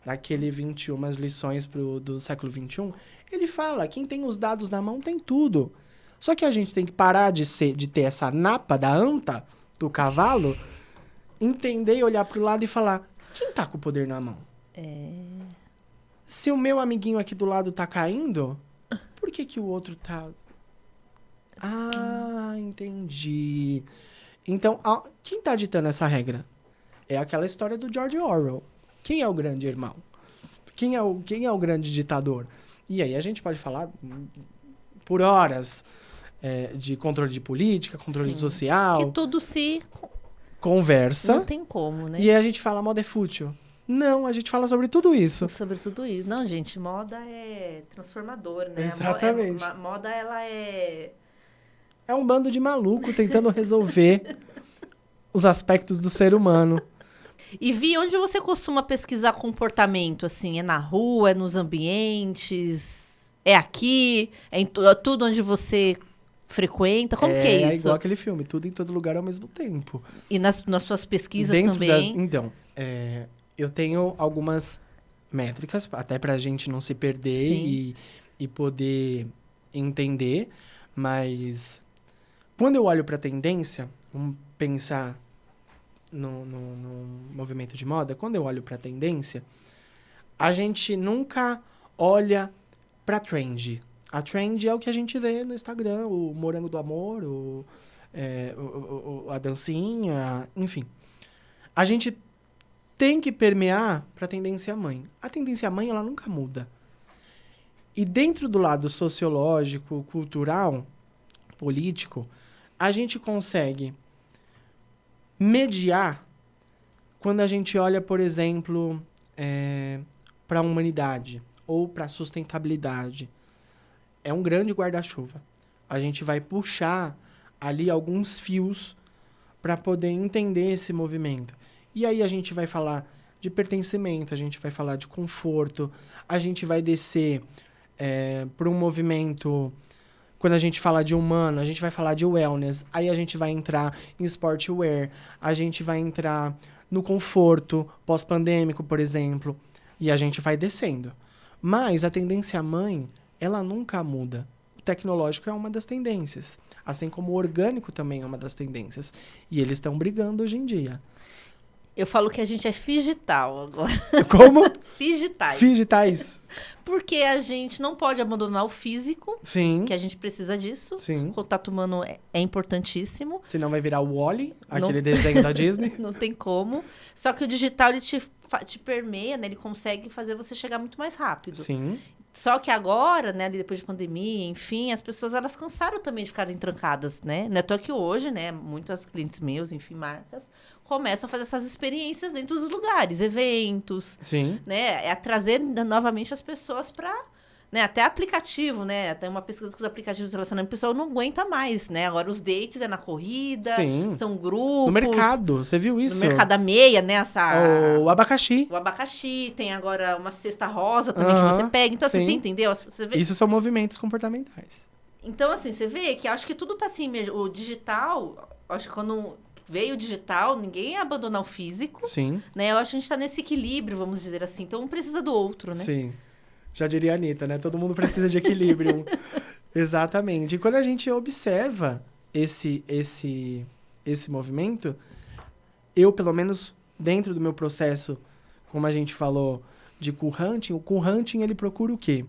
[SPEAKER 2] daquele 21 lições do século XXI. Ele fala, quem tem os dados na mão tem tudo. Só que a gente tem que parar de ter essa napa da anta, do cavalo, entender e olhar pro lado e falar, quem tá com o poder na mão? Se o meu amiguinho aqui do lado tá caindo, por que o outro tá... Ah, entendi. Então, quem tá ditando essa regra? É aquela história do George Orwell. Quem é o grande irmão? Quem é o grande ditador? E aí a gente pode falar por horas de controle de política, controle social.
[SPEAKER 1] Que tudo se...
[SPEAKER 2] Conversa.
[SPEAKER 1] Não tem como, né?
[SPEAKER 2] E aí a gente fala, moda é fútil. Não, a gente fala sobre tudo isso.
[SPEAKER 1] Sobre tudo isso. Não, gente, moda é transformador, né?
[SPEAKER 2] Exatamente.
[SPEAKER 1] Moda, ela é...
[SPEAKER 2] É um bando de maluco tentando resolver os aspectos do ser humano.
[SPEAKER 1] E Vi, onde você costuma pesquisar comportamento, assim? É na rua, é nos ambientes, é aqui, é tudo onde você frequenta? Como que é isso?
[SPEAKER 2] É igual aquele filme, tudo em todo lugar ao mesmo tempo.
[SPEAKER 1] E nas suas pesquisas também?
[SPEAKER 2] Então, eu tenho algumas métricas, até pra gente não se perder e poder entender, mas quando eu olho pra tendência, vamos pensar no movimento de moda, quando eu olho pra tendência, a gente nunca olha pra trend. A trend é o que a gente vê no Instagram, o morango do amor, a dancinha, enfim. A gente tem que permear pra tendência mãe. A tendência mãe, ela nunca muda. E dentro do lado sociológico, cultural, político, a gente consegue mediar quando a gente olha, por exemplo, para a humanidade ou para a sustentabilidade. É um grande guarda-chuva. A gente vai puxar ali alguns fios para poder entender esse movimento. E aí a gente vai falar de pertencimento, a gente vai falar de conforto, a gente vai descer para um movimento. Quando a gente fala de humano, a gente vai falar de wellness. Aí a gente vai entrar em sportwear. A gente vai entrar no conforto pós-pandêmico, por exemplo. E a gente vai descendo. Mas a tendência mãe, ela nunca muda. O tecnológico é uma das tendências. Assim como o orgânico também é uma das tendências. E eles estão brigando hoje em dia.
[SPEAKER 1] Eu falo que a gente é figital agora.
[SPEAKER 2] Como?
[SPEAKER 1] Figitais.
[SPEAKER 2] Figitais.
[SPEAKER 1] Porque a gente não pode abandonar o físico,
[SPEAKER 2] Sim.
[SPEAKER 1] que a gente precisa disso.
[SPEAKER 2] Sim.
[SPEAKER 1] O contato humano é importantíssimo.
[SPEAKER 2] Senão vai virar o Wall-E, aquele desenho da Disney.
[SPEAKER 1] Não tem como. Só que o digital, ele te permeia, né? Ele consegue fazer você chegar muito mais rápido.
[SPEAKER 2] Sim.
[SPEAKER 1] Só que agora, né, depois de pandemia, enfim, as pessoas, elas cansaram também de ficarem trancadas, né? Não é à toa que hoje, né, muitos clientes meus, enfim, marcas, começam a fazer essas experiências dentro dos lugares, eventos,
[SPEAKER 2] Sim.
[SPEAKER 1] né? É trazer novamente as pessoas para, né, até aplicativo, né? Até uma pesquisa com os aplicativos de relacionamento, o pessoal não aguenta mais, né? Agora os dates é na corrida,
[SPEAKER 2] Sim.
[SPEAKER 1] são grupos.
[SPEAKER 2] No mercado, você viu isso?
[SPEAKER 1] No mercado da meia, né?
[SPEAKER 2] O abacaxi.
[SPEAKER 1] O abacaxi, tem agora uma cesta rosa também que você pega. Então, assim,
[SPEAKER 2] sim.
[SPEAKER 1] você entendeu? Você vê...
[SPEAKER 2] Isso são movimentos comportamentais.
[SPEAKER 1] Então, assim, você vê que acho que tudo tá assim mesmo. O digital, acho que quando veio o digital, ninguém ia abandonar o físico.
[SPEAKER 2] Sim.
[SPEAKER 1] Né? Eu acho que a gente tá nesse equilíbrio, vamos dizer assim. Então, um precisa do outro, né?
[SPEAKER 2] Sim. Já diria a Anitta, né? Todo mundo precisa de equilíbrio. Exatamente. E quando a gente observa esse movimento, eu, pelo menos, dentro do meu processo, como a gente falou, de co-hunting, o co-hunting, ele procura o quê?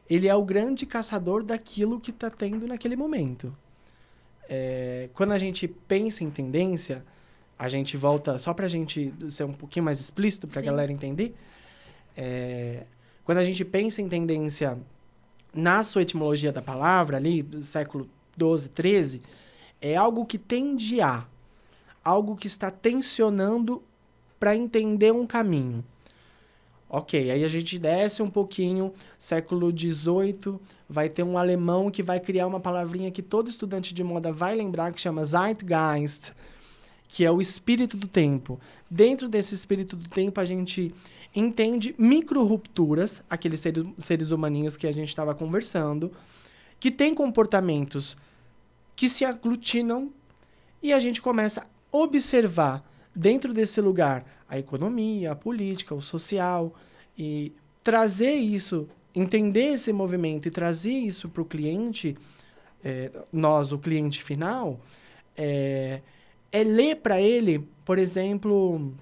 [SPEAKER 2] Ele é o grande caçador daquilo que está tendo naquele momento. Quando a gente pensa em tendência, a gente volta, só para a gente ser um pouquinho mais explícito, para a galera entender, quando a gente pensa em tendência na sua etimologia da palavra, ali, do século XII, XIII, é algo que tende a, algo que está tensionando para entender um caminho. Ok, aí a gente desce um pouquinho, século XVIII, vai ter um alemão que vai criar uma palavrinha que todo estudante de moda vai lembrar, que chama Zeitgeist, que é o espírito do tempo. Dentro desse espírito do tempo, a gente entende micro-rupturas, aqueles seres humaninhos que a gente estava conversando, que têm comportamentos que se aglutinam e a gente começa a observar dentro desse lugar a economia, a política, o social, e trazer isso, entender esse movimento e trazer isso para o cliente, nós, o cliente final, é ler para ele, por exemplo,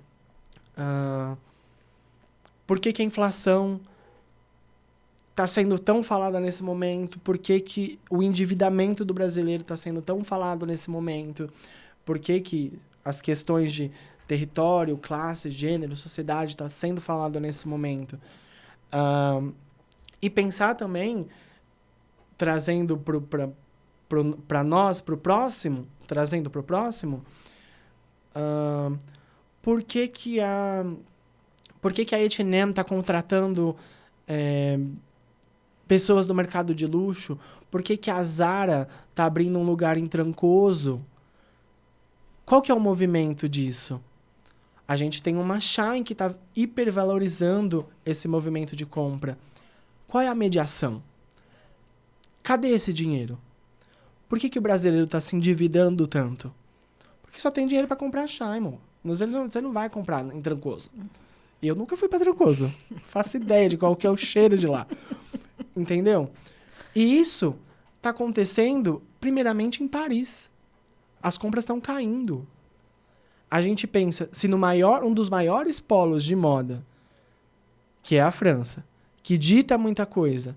[SPEAKER 2] por que a inflação está sendo tão falada nesse momento, por que o endividamento do brasileiro está sendo tão falado nesse momento, por que as questões de território, classe, gênero, sociedade está sendo falado nesse momento. E pensar também, trazendo para nós, para o próximo, trazendo para o próximo, por que a H&M está contratando pessoas do mercado de luxo? Por que a Zara está abrindo um lugar em Trancoso? Qual que é o movimento disso? A gente tem uma Shein que está hipervalorizando esse movimento de compra. Qual é a mediação? Cadê esse dinheiro? Por que o brasileiro está se endividando tanto? Porque só tem dinheiro para comprar Shein, amor. Você não vai comprar em Trancoso. E eu nunca fui para Trancoso. Faço ideia de qual que é o cheiro de lá. Entendeu? E isso está acontecendo, primeiramente, em Paris. As compras estão caindo. A gente pensa, se um dos maiores polos de moda, que é a França, que dita muita coisa,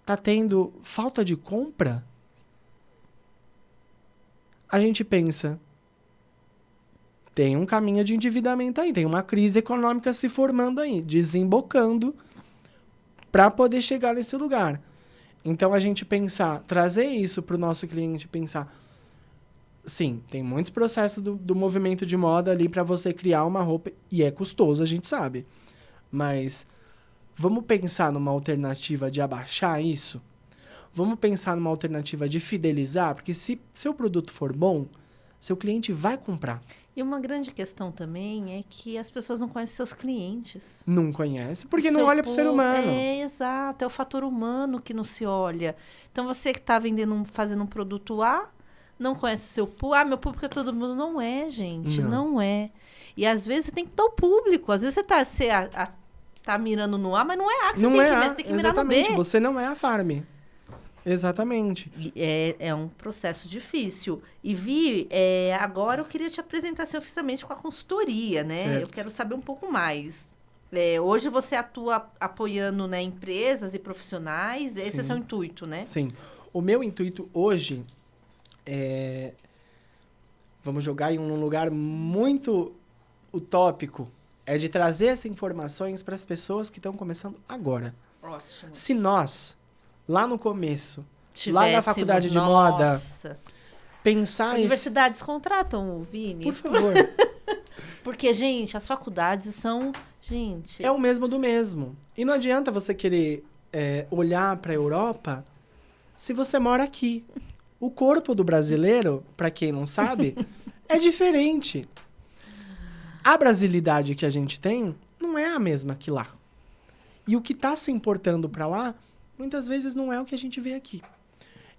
[SPEAKER 2] está tendo falta de compra, a gente pensa, tem um caminho de endividamento aí, tem uma crise econômica se formando aí, desembocando para poder chegar nesse lugar. Então, a gente trazer isso para o nosso cliente, pensar, sim, tem muitos processos do movimento de moda ali para você criar uma roupa, e é custoso, a gente sabe. Mas vamos pensar numa alternativa de abaixar isso? Vamos pensar numa alternativa de fidelizar? Porque se seu produto for bom, seu cliente vai comprar.
[SPEAKER 1] E uma grande questão também é que as pessoas não conhecem seus clientes.
[SPEAKER 2] Não conhece, porque não olha para o ser humano.
[SPEAKER 1] É, exato. É o fator humano que não se olha. Então, você que está fazendo um produto A, não conhece seu público. Ah, meu público é todo mundo. Não é, gente. Não é. E, às vezes, você tem que dar o público. Às vezes, você tá mirando no A, mas não é A que você tem que mirar no B.
[SPEAKER 2] Exatamente. Você não é a Farm. Exatamente.
[SPEAKER 1] É um processo difícil. E Vi, agora eu queria te apresentar assim, oficialmente com a consultoria, né?
[SPEAKER 2] Certo.
[SPEAKER 1] Eu quero saber um pouco mais. Hoje você atua apoiando, né, empresas e profissionais.
[SPEAKER 2] Sim.
[SPEAKER 1] Esse é o seu intuito, né?
[SPEAKER 2] Sim. O meu intuito hoje é... Vamos jogar em um lugar muito utópico. É de trazer essas informações para as pessoas que estão começando agora.
[SPEAKER 1] Ótimo.
[SPEAKER 2] Se nós... Lá no começo, lá na faculdade de moda, pensar...
[SPEAKER 1] Universidades contratam o Vini?
[SPEAKER 2] Por favor.
[SPEAKER 1] Porque, gente, as faculdades são... Gente...
[SPEAKER 2] É o mesmo do mesmo. E não adianta você querer olhar para a Europa se você mora aqui. O corpo do brasileiro, para quem não sabe, é diferente. A brasilidade que a gente tem não é a mesma que lá. E o que está se importando para lá... muitas vezes não é o que a gente vê aqui.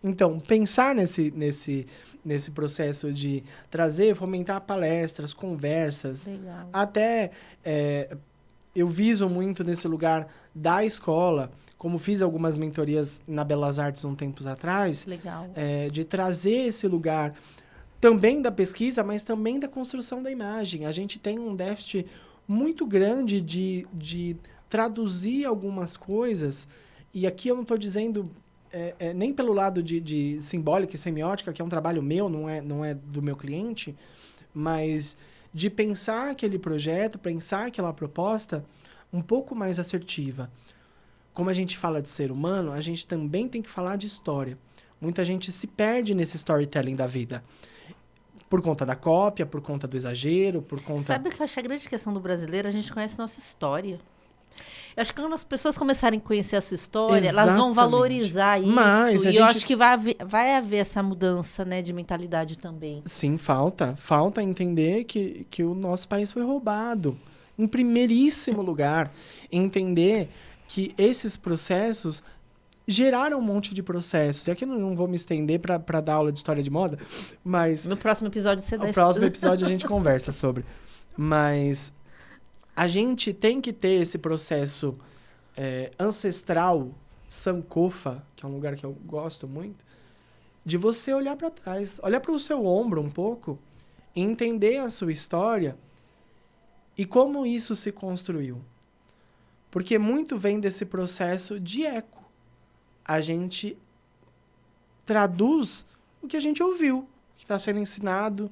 [SPEAKER 2] Então, pensar nesse processo de trazer, fomentar palestras, conversas.
[SPEAKER 1] Legal.
[SPEAKER 2] Até eu viso muito nesse lugar da escola, como fiz algumas mentorias na Belas Artes uns tempos atrás.
[SPEAKER 1] Legal.
[SPEAKER 2] De trazer esse lugar também da pesquisa, mas também da construção da imagem. A gente tem um déficit muito grande de traduzir algumas coisas. E aqui eu não estou dizendo nem pelo lado de simbólica e semiótica, que é um trabalho meu, não é do meu cliente, mas de pensar aquele projeto, pensar aquela proposta um pouco mais assertiva. Como a gente fala de ser humano, a gente também tem que falar de história. Muita gente se perde nesse storytelling da vida. Por conta da cópia, por conta do exagero, por conta...
[SPEAKER 1] Sabe o que eu acho que a grande questão do brasileiro? A gente conhece nossa história. Eu acho que quando as pessoas começarem a conhecer a sua história,
[SPEAKER 2] Exatamente.
[SPEAKER 1] elas vão valorizar isso.
[SPEAKER 2] Mas
[SPEAKER 1] eu acho que vai haver essa mudança, né, de mentalidade também.
[SPEAKER 2] Sim, falta. Falta entender que o nosso país foi roubado. Em primeiríssimo lugar. Entender que esses processos geraram um monte de processos. E aqui eu não vou me estender para dar aula de história de moda, mas...
[SPEAKER 1] No próximo episódio você dá
[SPEAKER 2] No próximo episódio a gente conversa sobre. Mas... a gente tem que ter esse processo ancestral, Sankofa, que é um lugar que eu gosto muito, de você olhar para trás, olhar para o seu ombro um pouco, e entender a sua história e como isso se construiu. Porque muito vem desse processo de eco. A gente traduz o que a gente ouviu, o que está sendo ensinado.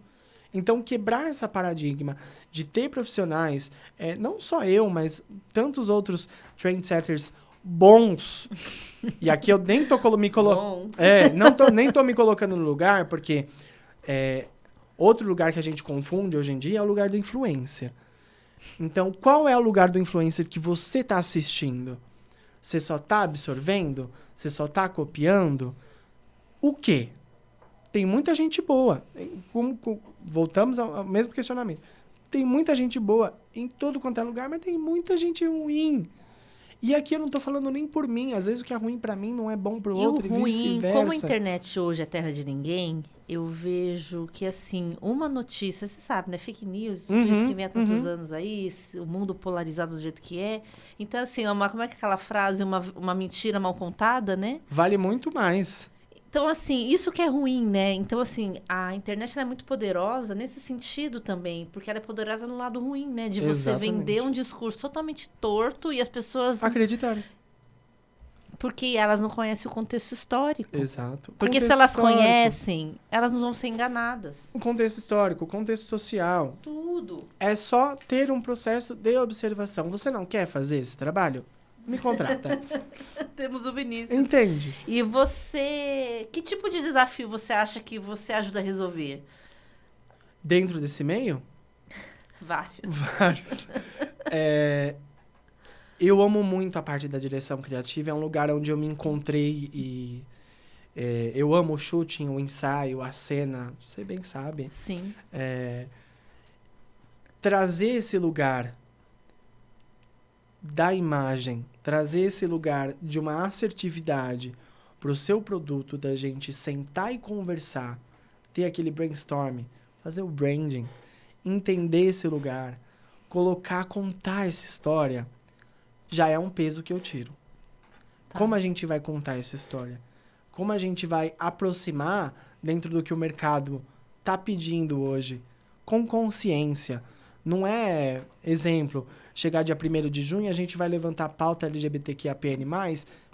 [SPEAKER 2] Então, quebrar essa paradigma de ter profissionais, não só eu, mas tantos outros trendsetters bons. E aqui eu nem tô me colocando... nem tô me colocando no lugar, porque outro lugar que a gente confunde hoje em dia é o lugar do influencer. Então, qual é o lugar do influencer que você está assistindo? Você só está absorvendo? Você só está copiando? O quê? Tem muita gente boa. Voltamos ao mesmo questionamento. Tem muita gente boa em todo quanto é lugar, mas tem muita gente ruim. E aqui eu não estou falando nem por mim. Às vezes o que é ruim para mim não é bom para o outro e vice-versa.
[SPEAKER 1] Como a internet hoje é terra de ninguém, eu vejo que, assim, uma notícia, você sabe, né? Fake news, tudo isso que vem há tantos anos aí, o mundo polarizado do jeito que é. Então, assim, como é que é aquela frase, uma mentira mal contada, né?
[SPEAKER 2] Vale muito mais.
[SPEAKER 1] Então, assim, isso que é ruim, né? Então, assim, a internet ela é muito poderosa nesse sentido também, porque ela é poderosa no lado ruim, né? De você vender um discurso totalmente torto e as pessoas...
[SPEAKER 2] acreditarem.
[SPEAKER 1] Porque elas não conhecem o contexto histórico.
[SPEAKER 2] Exato.
[SPEAKER 1] Porque se elas conhecem, elas não vão ser enganadas.
[SPEAKER 2] O contexto histórico, o contexto social.
[SPEAKER 1] Tudo.
[SPEAKER 2] É só ter um processo de observação. Você não quer fazer esse trabalho? Me contrata.
[SPEAKER 1] Temos o Vinícius.
[SPEAKER 2] Entende?
[SPEAKER 1] E você... Que tipo de desafio você acha que você ajuda a resolver?
[SPEAKER 2] Dentro desse meio?
[SPEAKER 1] Vários.
[SPEAKER 2] Eu amo muito a parte da direção criativa. É um lugar onde eu me encontrei Eu amo o shooting, o ensaio, a cena, você bem sabe.
[SPEAKER 1] Sim.
[SPEAKER 2] Trazer esse lugar da imagem, trazer esse lugar de uma assertividade para o seu produto, da gente sentar e conversar, ter aquele brainstorm, fazer o branding, entender esse lugar, contar essa história, já é um peso que eu tiro.
[SPEAKER 1] Tá.
[SPEAKER 2] Como a gente vai contar essa história? Como a gente vai aproximar dentro do que o mercado está pedindo hoje, com consciência? Não é, exemplo, chegar dia 1º de junho, a gente vai levantar a pauta LGBTQIAPN+,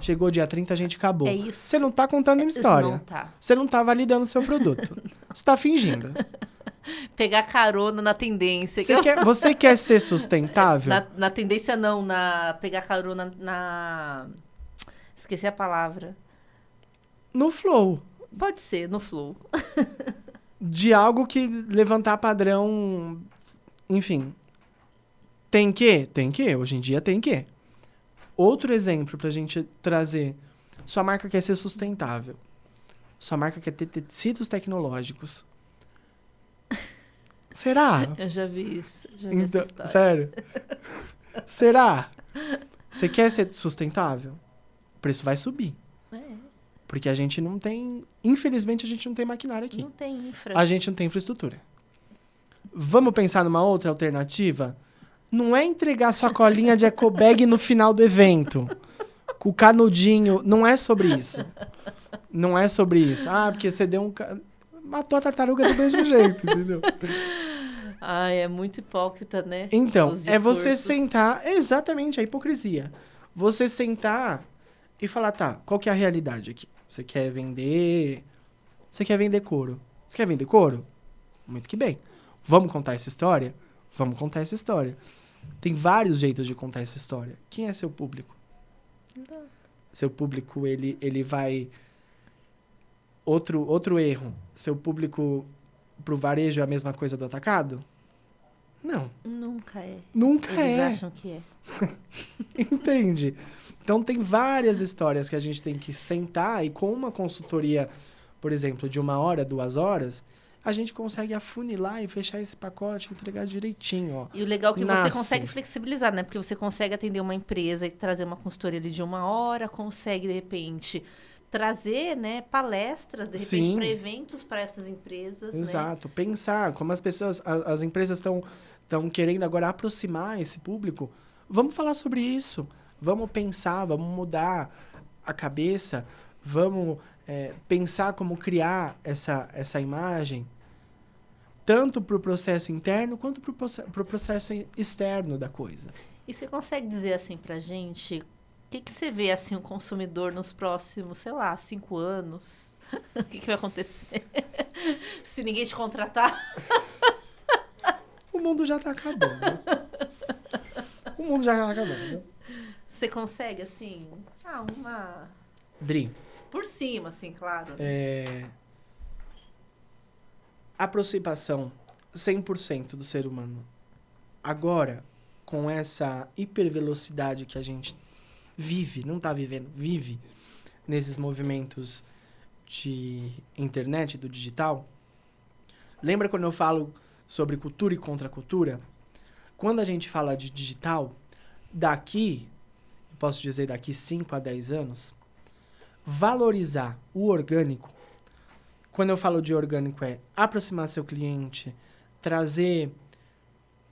[SPEAKER 2] chegou dia 30, a gente acabou.
[SPEAKER 1] É isso.
[SPEAKER 2] Você não está contando uma história.
[SPEAKER 1] Não tá.
[SPEAKER 2] Você não está validando o seu produto. Você está fingindo.
[SPEAKER 1] Pegar carona na tendência.
[SPEAKER 2] Você quer ser sustentável?
[SPEAKER 1] Na tendência não, pegar carona na... Esqueci a palavra.
[SPEAKER 2] No flow.
[SPEAKER 1] Pode ser, no flow.
[SPEAKER 2] De algo que levantar padrão... Enfim. Tem que? Tem que. Hoje em dia tem que. Outro exemplo pra gente trazer. Sua marca quer ser sustentável. Sua marca quer ter tecidos tecnológicos. Será?
[SPEAKER 1] Eu já vi isso. Já vi essa história.
[SPEAKER 2] Sério? Será? Você quer ser sustentável? O preço vai subir. Porque a gente não tem... Infelizmente, a gente não tem maquinário aqui.
[SPEAKER 1] Não tem infra.
[SPEAKER 2] A gente não tem infraestrutura. Vamos pensar numa outra alternativa? Não é entregar sacolinha de ecobag no final do evento. Com o canudinho. Não é sobre isso. Não é sobre isso. Porque você deu um... Matou a tartaruga do mesmo jeito, entendeu?
[SPEAKER 1] É muito hipócrita, né?
[SPEAKER 2] Então, é você sentar... Exatamente, a hipocrisia. Você sentar e falar, tá, qual que é a realidade aqui? Você quer vender... Você quer vender couro. Você quer vender couro? Muito que bem. Vamos contar essa história? Vamos contar essa história. Tem vários jeitos de contar essa história. Quem é seu público?
[SPEAKER 1] Não.
[SPEAKER 2] Seu público, ele vai... Outro erro. Seu público pro varejo é a mesma coisa do atacado? Não.
[SPEAKER 1] Nunca é.
[SPEAKER 2] Nunca é.
[SPEAKER 1] Eles acham que é.
[SPEAKER 2] Entende? Então, tem várias histórias que a gente tem que sentar e com uma consultoria, por exemplo, de 1 hora, 2 horas, a gente consegue afunilar e fechar esse pacote e entregar direitinho, ó.
[SPEAKER 1] E o legal é que
[SPEAKER 2] Nasce.
[SPEAKER 1] você consegue flexibilizar, né? Porque você consegue atender uma empresa e trazer uma consultoria ali de 1 hora, consegue, de repente, trazer, né, palestras, de repente, para eventos para essas empresas,
[SPEAKER 2] Exato.
[SPEAKER 1] né?
[SPEAKER 2] Pensar como as empresas estão querendo agora aproximar esse público. Vamos falar sobre isso. Vamos pensar, vamos mudar a cabeça, vamos pensar como criar essa imagem, tanto para o processo interno quanto para o processo externo da coisa.
[SPEAKER 1] E você consegue dizer assim pra gente, o que você vê assim o consumidor nos próximos, sei lá, 5 anos? O que vai acontecer? Se ninguém te contratar?
[SPEAKER 2] O mundo já está acabando. O mundo já está acabando.
[SPEAKER 1] Você consegue, assim, uma...
[SPEAKER 2] Dri.
[SPEAKER 1] Por cima, assim, claro.
[SPEAKER 2] Aproximação 100% do ser humano. Agora, com essa hipervelocidade que a gente vive, não está vivendo, vive nesses movimentos de internet, do digital. Lembra quando eu falo sobre cultura e contracultura? Quando a gente fala de digital, posso dizer daqui 5 a 10 anos, valorizar o orgânico. Quando eu falo de orgânico, é aproximar seu cliente, trazer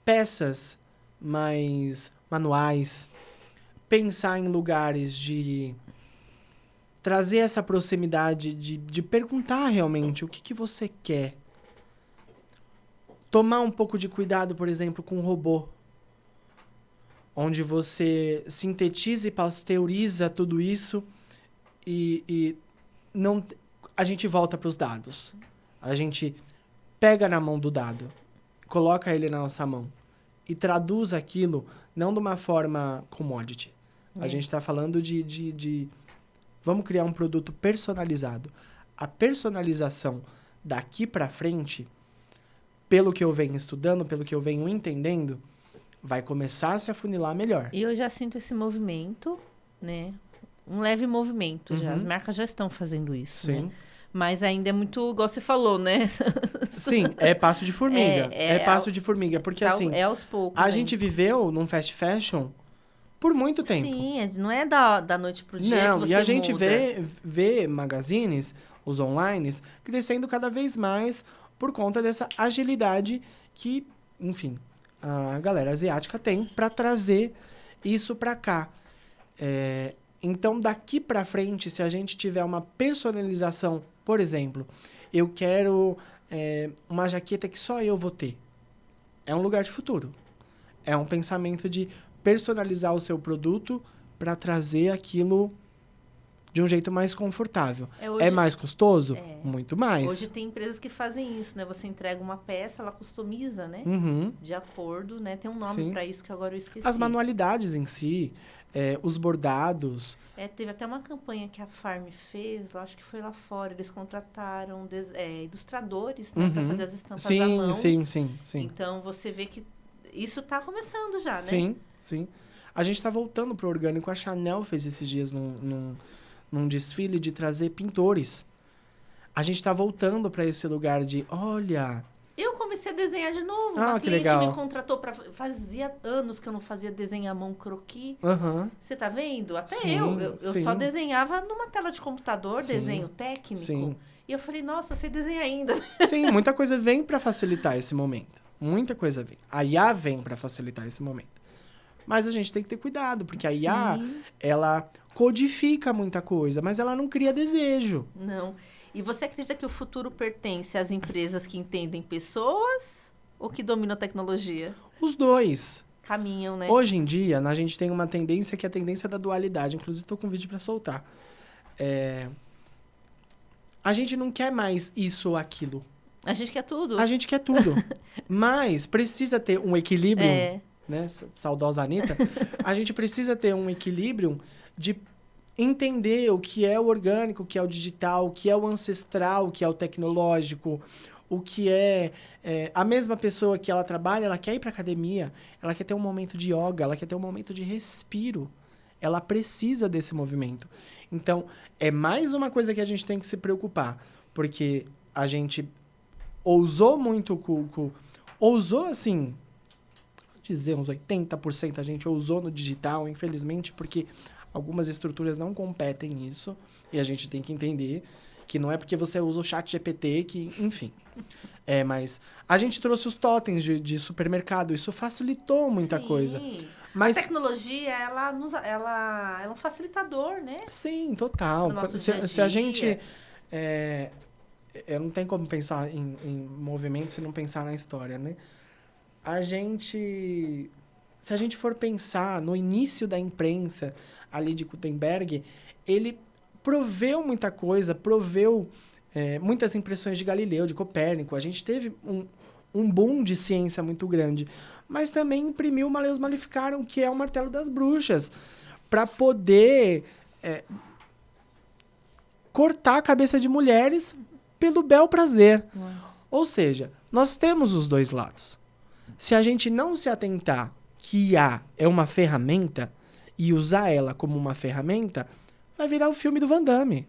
[SPEAKER 2] peças mais manuais, pensar em lugares de trazer essa proximidade, de perguntar realmente o que você quer. Tomar um pouco de cuidado, por exemplo, com o robô, onde você sintetiza e pasteuriza tudo isso e não, a gente volta para os dados. A gente pega na mão do dado, coloca ele na nossa mão e traduz aquilo não de uma forma commodity. A gente está falando de vamos criar um produto personalizado. A personalização daqui para frente, pelo que eu venho estudando, pelo que eu venho entendendo, vai começar a se afunilar melhor.
[SPEAKER 1] E eu já sinto esse movimento, né? um leve movimento já.
[SPEAKER 2] Uhum.
[SPEAKER 1] As marcas já estão fazendo isso,
[SPEAKER 2] Sim.
[SPEAKER 1] né? Mas ainda é muito, igual você falou, né?
[SPEAKER 2] Sim, é passo de formiga. É passo de formiga. Porque, assim,
[SPEAKER 1] É aos poucos
[SPEAKER 2] a
[SPEAKER 1] ainda.
[SPEAKER 2] gente viveu num fast fashion por muito tempo.
[SPEAKER 1] Sim, não é da noite pro dia que
[SPEAKER 2] Não,
[SPEAKER 1] você
[SPEAKER 2] e a gente
[SPEAKER 1] muda.
[SPEAKER 2] vê magazines, os online, crescendo cada vez mais por conta dessa agilidade que, enfim, a galera asiática tem para trazer isso para cá. Então, daqui para frente, se a gente tiver uma personalização, por exemplo, eu quero uma jaqueta que só eu vou ter. É um lugar de futuro. É um pensamento de personalizar o seu produto para trazer aquilo de um jeito mais confortável.
[SPEAKER 1] Hoje,
[SPEAKER 2] é mais custoso? Muito mais.
[SPEAKER 1] Hoje tem empresas que fazem isso, né? Você entrega uma peça, ela customiza, né?
[SPEAKER 2] Uhum.
[SPEAKER 1] De acordo, né? Tem um nome para isso que agora eu esqueci.
[SPEAKER 2] As manualidades em si, os bordados.
[SPEAKER 1] Teve até uma campanha que a Farm fez, acho que foi lá fora. Eles contrataram ilustradores, né? Para fazer as estampas à mão.
[SPEAKER 2] Sim.
[SPEAKER 1] Então, você vê que isso está começando já, né?
[SPEAKER 2] Sim. A gente está voltando pro orgânico. A Chanel fez esses dias num desfile de trazer pintores. A gente está voltando para esse lugar de, olha...
[SPEAKER 1] Eu comecei a desenhar de novo. Uma cliente me contratou para... Fazia anos que eu não fazia desenho à mão croquis. Você tá vendo? Até eu só desenhava numa tela de computador, desenho técnico.
[SPEAKER 2] Sim.
[SPEAKER 1] E eu falei, nossa, eu sei desenhar ainda.
[SPEAKER 2] Sim, muita coisa vem para facilitar esse momento. Muita coisa vem. A IA vem para facilitar esse momento. Mas a gente tem que ter cuidado, porque a IA, ela codifica muita coisa, mas ela não cria desejo.
[SPEAKER 1] Não. E você acredita que o futuro pertence às empresas que entendem pessoas ou que dominam a tecnologia?
[SPEAKER 2] Os dois.
[SPEAKER 1] Caminham, né?
[SPEAKER 2] Hoje em dia, a gente tem uma tendência que é a tendência da dualidade. Inclusive, estou com um vídeo para soltar. A gente não quer mais isso ou aquilo.
[SPEAKER 1] A gente quer tudo.
[SPEAKER 2] A gente quer tudo. Mas precisa ter um equilíbrio, né? Saudosa Anitta. A gente precisa ter um equilíbrio de entender o que é o orgânico, o que é o digital, o que é o ancestral, o que é o tecnológico, o que é... a mesma pessoa que ela trabalha, ela quer ir para academia, ela quer ter um momento de yoga, ela quer ter um momento de respiro. Ela precisa desse movimento. Então, é mais uma coisa que a gente tem que se preocupar, porque a gente ousou muito ousou, assim, vou dizer uns 80% a gente ousou no digital, infelizmente, porque algumas estruturas não competem nisso, e a gente tem que entender que não é porque você usa o chat GPT que, enfim. Mas a gente trouxe os totens de supermercado, isso facilitou muita coisa. Mas
[SPEAKER 1] a tecnologia, ela é um facilitador, né?
[SPEAKER 2] Sim, total. Se a gente... não tem como pensar em movimento se não pensar na história, né? Se a gente for pensar no início da imprensa ali de Gutenberg, ele proveu muita coisa, muitas impressões de Galileu, de Copérnico. A gente teve um boom de ciência muito grande, mas também imprimiu o Maleus Maleficarum, que é o martelo das bruxas, para poder cortar a cabeça de mulheres pelo bel prazer. Nossa. Ou seja, nós temos os dois lados. Se a gente não se atentar que IA é uma ferramenta e usar ela como uma ferramenta, vai virar o filme do Van Damme.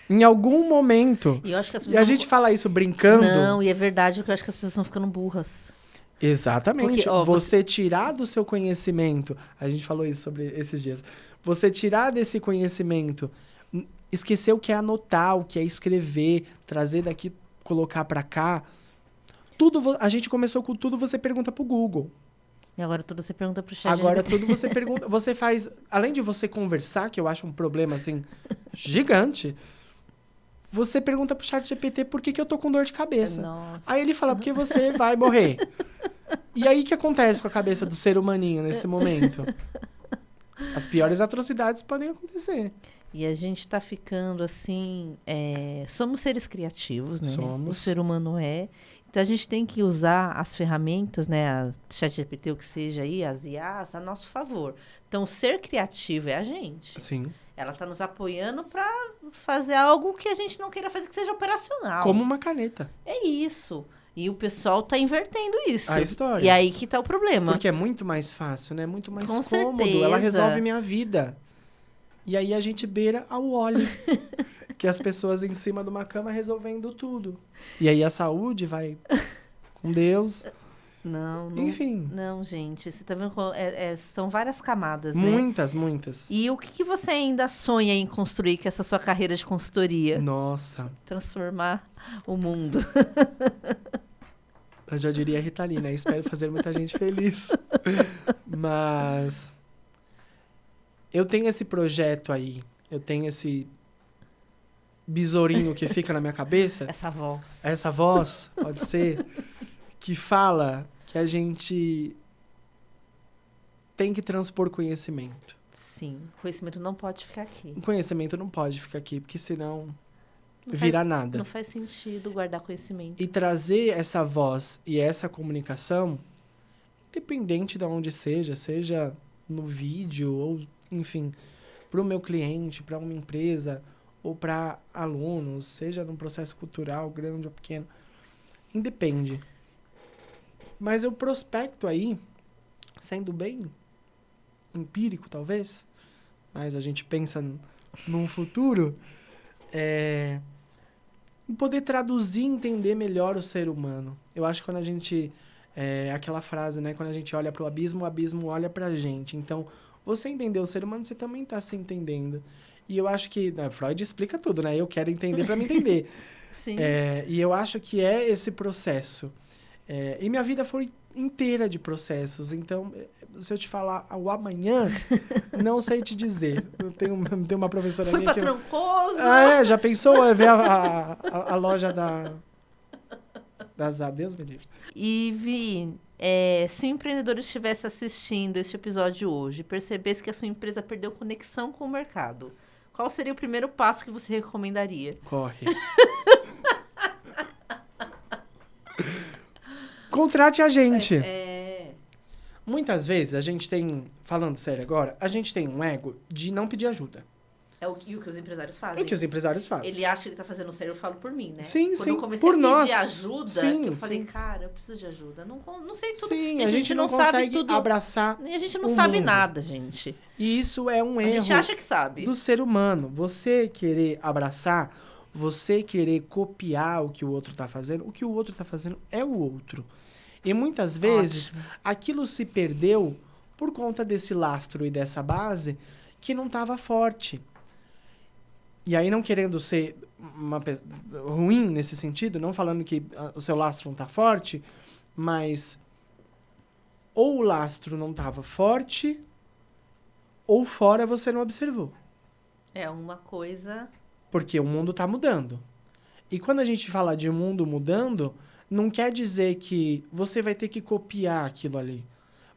[SPEAKER 2] Em algum momento.
[SPEAKER 1] E eu acho que as
[SPEAKER 2] pessoas a gente fala isso brincando.
[SPEAKER 1] Não, e é verdade, porque eu acho que as pessoas estão ficando burras.
[SPEAKER 2] Exatamente. Porque, você tirar do seu conhecimento, a gente falou isso sobre esses dias, você tirar desse conhecimento, esquecer o que é anotar, o que é escrever, trazer daqui, colocar pra cá, a gente começou com tudo, você pergunta pro Google.
[SPEAKER 1] E agora tudo você pergunta pro chat.
[SPEAKER 2] Agora tudo você pergunta, você faz, além de você conversar, que eu acho um problema assim gigante, você pergunta pro chat GPT por que eu tô com dor de cabeça.
[SPEAKER 1] Nossa.
[SPEAKER 2] Aí ele fala, porque você vai morrer. E aí o que acontece com a cabeça do ser humaninho nesse momento? As piores atrocidades podem acontecer.
[SPEAKER 1] E a gente tá ficando assim... somos seres criativos, né?
[SPEAKER 2] Somos.
[SPEAKER 1] O ser humano é. Então, a gente tem que usar as ferramentas, né? A ChatGPT, o que seja aí, as IAs, a nosso favor. Então, ser criativo é a gente.
[SPEAKER 2] Sim.
[SPEAKER 1] Ela está nos apoiando para fazer algo que a gente não queira fazer, que seja operacional.
[SPEAKER 2] Como uma caneta.
[SPEAKER 1] É isso. E o pessoal está invertendo isso.
[SPEAKER 2] A história.
[SPEAKER 1] E aí que está o problema.
[SPEAKER 2] Porque é muito mais fácil, né? Muito mais
[SPEAKER 1] Com
[SPEAKER 2] cômodo.
[SPEAKER 1] certeza.
[SPEAKER 2] Ela resolve minha vida. E aí a gente beira ao óleo. Que as pessoas em cima de uma cama resolvendo tudo. E aí a saúde vai com Deus.
[SPEAKER 1] Não,
[SPEAKER 2] Enfim.
[SPEAKER 1] Não, gente, você tá vendo? São várias camadas, né?
[SPEAKER 2] Muitas.
[SPEAKER 1] E o que você ainda sonha em construir com essa sua carreira de consultoria?
[SPEAKER 2] Nossa.
[SPEAKER 1] Transformar o mundo.
[SPEAKER 2] Eu já diria Rita Lee, né? Espero fazer muita gente feliz. Mas eu tenho esse projeto aí. Eu tenho esse besourinho que fica na minha cabeça. Essa voz, pode ser, que fala que a gente tem que transpor conhecimento.
[SPEAKER 1] Sim, o conhecimento não pode ficar aqui.
[SPEAKER 2] O conhecimento não pode ficar aqui, porque senão vira nada.
[SPEAKER 1] Não faz sentido guardar conhecimento.
[SPEAKER 2] E trazer essa voz e essa comunicação, independente de onde seja no vídeo ou, enfim, para o meu cliente, para uma empresa ou para alunos, seja num processo cultural, grande ou pequeno, independe. Mas eu prospecto aí, sendo bem empírico talvez, mas a gente pensa num futuro, em poder traduzir e entender melhor o ser humano. Eu acho que quando a gente... aquela frase, né? Quando a gente olha para o abismo olha para a gente. Então, você entender o ser humano, você também está se entendendo. E eu acho que... Freud explica tudo, né? Eu quero entender para me entender.
[SPEAKER 1] Sim.
[SPEAKER 2] E eu acho que é esse processo. E minha vida foi inteira de processos. Então, se eu te falar o amanhã, não sei te dizer. Eu tenho uma professora
[SPEAKER 1] Foi
[SPEAKER 2] minha
[SPEAKER 1] pra
[SPEAKER 2] que...
[SPEAKER 1] Trancoso?
[SPEAKER 2] Já pensou ver a loja da Zara? Deus me livre.
[SPEAKER 1] E, Vi, se o empreendedor estivesse assistindo este episódio hoje e percebesse que a sua empresa perdeu conexão com o mercado, qual seria o primeiro passo que você recomendaria?
[SPEAKER 2] Corre. Contrate a gente. Muitas vezes a gente tem, falando sério agora, a gente tem um ego de não pedir ajuda.
[SPEAKER 1] É o que os empresários fazem.
[SPEAKER 2] É o que os empresários fazem.
[SPEAKER 1] Ele acha que ele tá fazendo sério, eu falo por mim, né?
[SPEAKER 2] Sim,
[SPEAKER 1] Quando
[SPEAKER 2] sim.
[SPEAKER 1] eu comecei
[SPEAKER 2] Por
[SPEAKER 1] a
[SPEAKER 2] nós.
[SPEAKER 1] pedir ajuda,
[SPEAKER 2] Sim,
[SPEAKER 1] que eu falei,
[SPEAKER 2] sim.
[SPEAKER 1] cara, eu preciso de ajuda. Não sei tudo.
[SPEAKER 2] Sim,
[SPEAKER 1] Gente,
[SPEAKER 2] a gente não
[SPEAKER 1] sabe
[SPEAKER 2] consegue
[SPEAKER 1] tudo.
[SPEAKER 2] abraçar
[SPEAKER 1] A gente não
[SPEAKER 2] o
[SPEAKER 1] sabe
[SPEAKER 2] mundo.
[SPEAKER 1] nada, gente.
[SPEAKER 2] E isso é um
[SPEAKER 1] A
[SPEAKER 2] erro
[SPEAKER 1] gente acha que sabe.
[SPEAKER 2] do ser humano. Você querer abraçar, você querer copiar o que o outro tá fazendo, o que o outro tá fazendo é o outro. E muitas vezes, aquilo se perdeu por conta desse lastro e dessa base que não estava forte. E aí, não querendo ser ruim nesse sentido, não falando que o seu lastro não está forte, mas ou o lastro não estava forte, ou fora você não observou.
[SPEAKER 1] É uma coisa...
[SPEAKER 2] Porque o mundo está mudando. E quando a gente fala de mundo mudando, não quer dizer que você vai ter que copiar aquilo ali.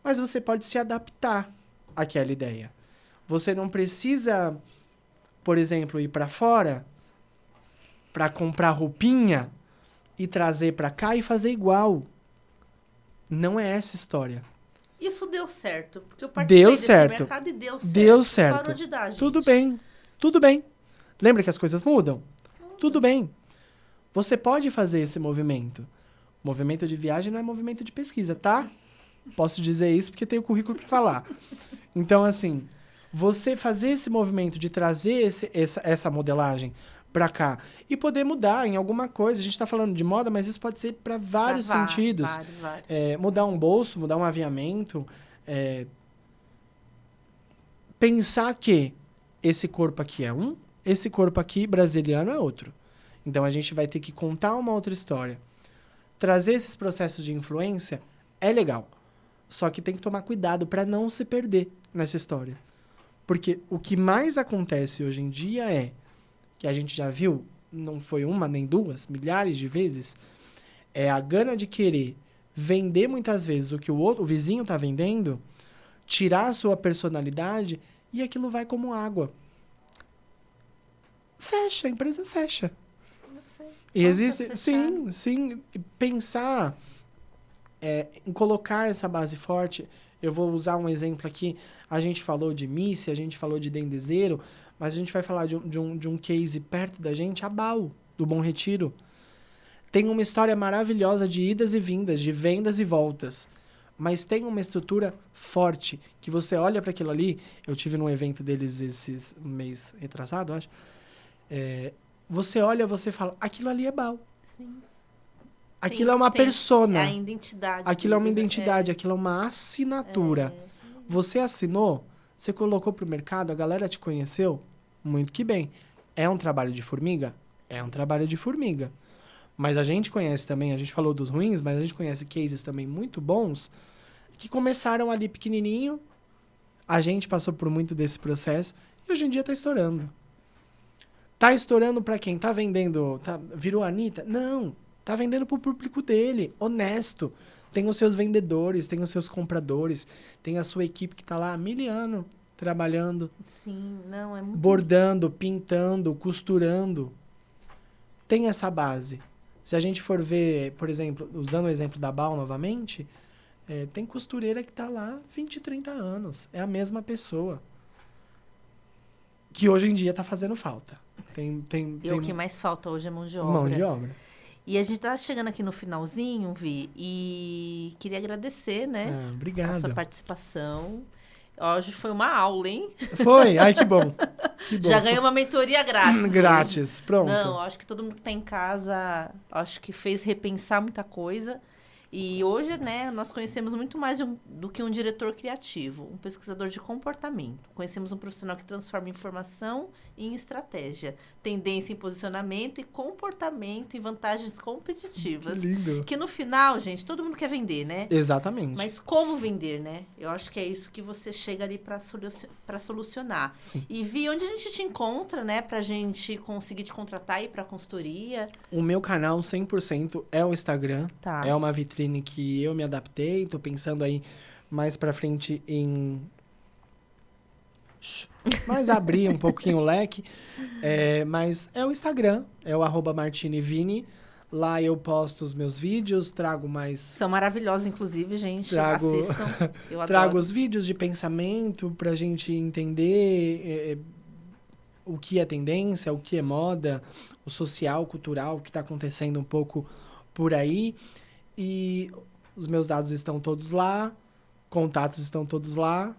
[SPEAKER 2] Mas você pode se adaptar àquela ideia. Você não precisa, por exemplo, ir para fora para comprar roupinha e trazer para cá e fazer igual. Não é essa história.
[SPEAKER 1] Isso deu certo, porque eu participei desse mercado e deu certo.
[SPEAKER 2] Deu certo.
[SPEAKER 1] Parou de dar, gente.
[SPEAKER 2] Tudo bem. Lembra que as coisas mudam? Tudo bem. Você pode fazer esse movimento. Movimento de viagem não é movimento de pesquisa, tá? Posso dizer isso porque tenho currículo para falar. Então, assim, você fazer esse movimento de trazer essa modelagem para cá e poder mudar em alguma coisa. A gente está falando de moda, mas isso pode ser para vários sentidos.
[SPEAKER 1] Vários.
[SPEAKER 2] Mudar um bolso, mudar um aviamento. Pensar que esse corpo aqui é um, esse corpo aqui brasiliano é outro. Então, a gente vai ter que contar uma outra história. Trazer esses processos de influência é legal. Só que tem que tomar cuidado para não se perder nessa história. Porque o que mais acontece hoje em dia é, que a gente já viu, não foi uma nem duas, milhares de vezes, é a gana de querer vender muitas vezes o que o vizinho está vendendo, tirar a sua personalidade e aquilo vai como água. Fecha, a empresa fecha.
[SPEAKER 1] Não sei.
[SPEAKER 2] E existe, sim, pensar em colocar essa base forte. Eu vou usar um exemplo aqui. A gente falou de Missy, a gente falou de Dendezeiro, mas a gente vai falar de um case perto da gente, a BAU, do Bom Retiro. Tem uma história maravilhosa de idas e vindas, de vendas e voltas. mas tem uma estrutura forte, que você olha para aquilo ali. Eu tive num evento deles esse mês retrasado, acho. Você olha, você fala, aquilo ali é Bal.
[SPEAKER 1] Sim.
[SPEAKER 2] Aquilo é uma persona.
[SPEAKER 1] É a identidade.
[SPEAKER 2] Aquilo é uma
[SPEAKER 1] deles,
[SPEAKER 2] identidade, aquilo é uma assinatura. Você assinou, você colocou pro mercado, a galera te conheceu, muito que bem. É um trabalho de formiga? É um trabalho de formiga. Mas a gente conhece também, a gente falou dos ruins, mas a gente conhece cases também muito bons, que começaram ali pequenininho, a gente passou por muito desse processo, e hoje em dia tá estourando. Tá estourando pra quem? Tá vendendo, virou a Anitta? Não, tá vendendo pro público dele, honesto. Tem os seus vendedores, tem os seus compradores, tem a sua equipe que tá lá há 1000 anos trabalhando.
[SPEAKER 1] Sim, não, é muito...
[SPEAKER 2] Bordando, pintando, costurando. Tem essa base. Se a gente for ver, por exemplo, usando o exemplo da Bal novamente, tem costureira que tá lá 20, 30 anos. É a mesma pessoa. Que hoje em dia tá fazendo falta.
[SPEAKER 1] E o que mais falta hoje é mão de obra.
[SPEAKER 2] Mão de obra.
[SPEAKER 1] E a gente tá chegando aqui no finalzinho, Vi, e queria agradecer, né?
[SPEAKER 2] Obrigado.
[SPEAKER 1] A sua participação. Hoje foi uma aula, hein?
[SPEAKER 2] Foi? Ai, que bom. Que bom.
[SPEAKER 1] Já ganhei uma mentoria grátis.
[SPEAKER 2] Grátis, pronto.
[SPEAKER 1] Não, acho que todo mundo que tá em casa, acho que fez repensar muita coisa. E hoje, né, nós conhecemos muito mais do que um diretor criativo, um pesquisador de comportamento. Conhecemos um profissional que transforma informação em estratégia, tendência em posicionamento e comportamento em vantagens competitivas.
[SPEAKER 2] Que lindo.
[SPEAKER 1] Que no final, gente, todo mundo quer vender, né?
[SPEAKER 2] Exatamente.
[SPEAKER 1] Mas como vender, né? Eu acho que é isso que você chega ali para solucionar.
[SPEAKER 2] Sim.
[SPEAKER 1] E Vi, onde a gente te encontra, né, pra gente conseguir te contratar e ir pra consultoria?
[SPEAKER 2] O meu canal 100% é o Instagram.
[SPEAKER 1] Tá.
[SPEAKER 2] É uma vitrine que eu me adaptei. Tô pensando aí mais pra frente em... Mas abrir um pouquinho o leque. Mas é o Instagram. É o @martinivini. Lá eu posto os meus vídeos, trago mais...
[SPEAKER 1] São maravilhosos, inclusive, gente. Assistam. Eu adoro.
[SPEAKER 2] Trago os vídeos de pensamento pra gente entender o que é tendência, o que é moda, o social, cultural, o que tá acontecendo um pouco por aí. E os meus dados estão todos lá, contatos estão todos lá,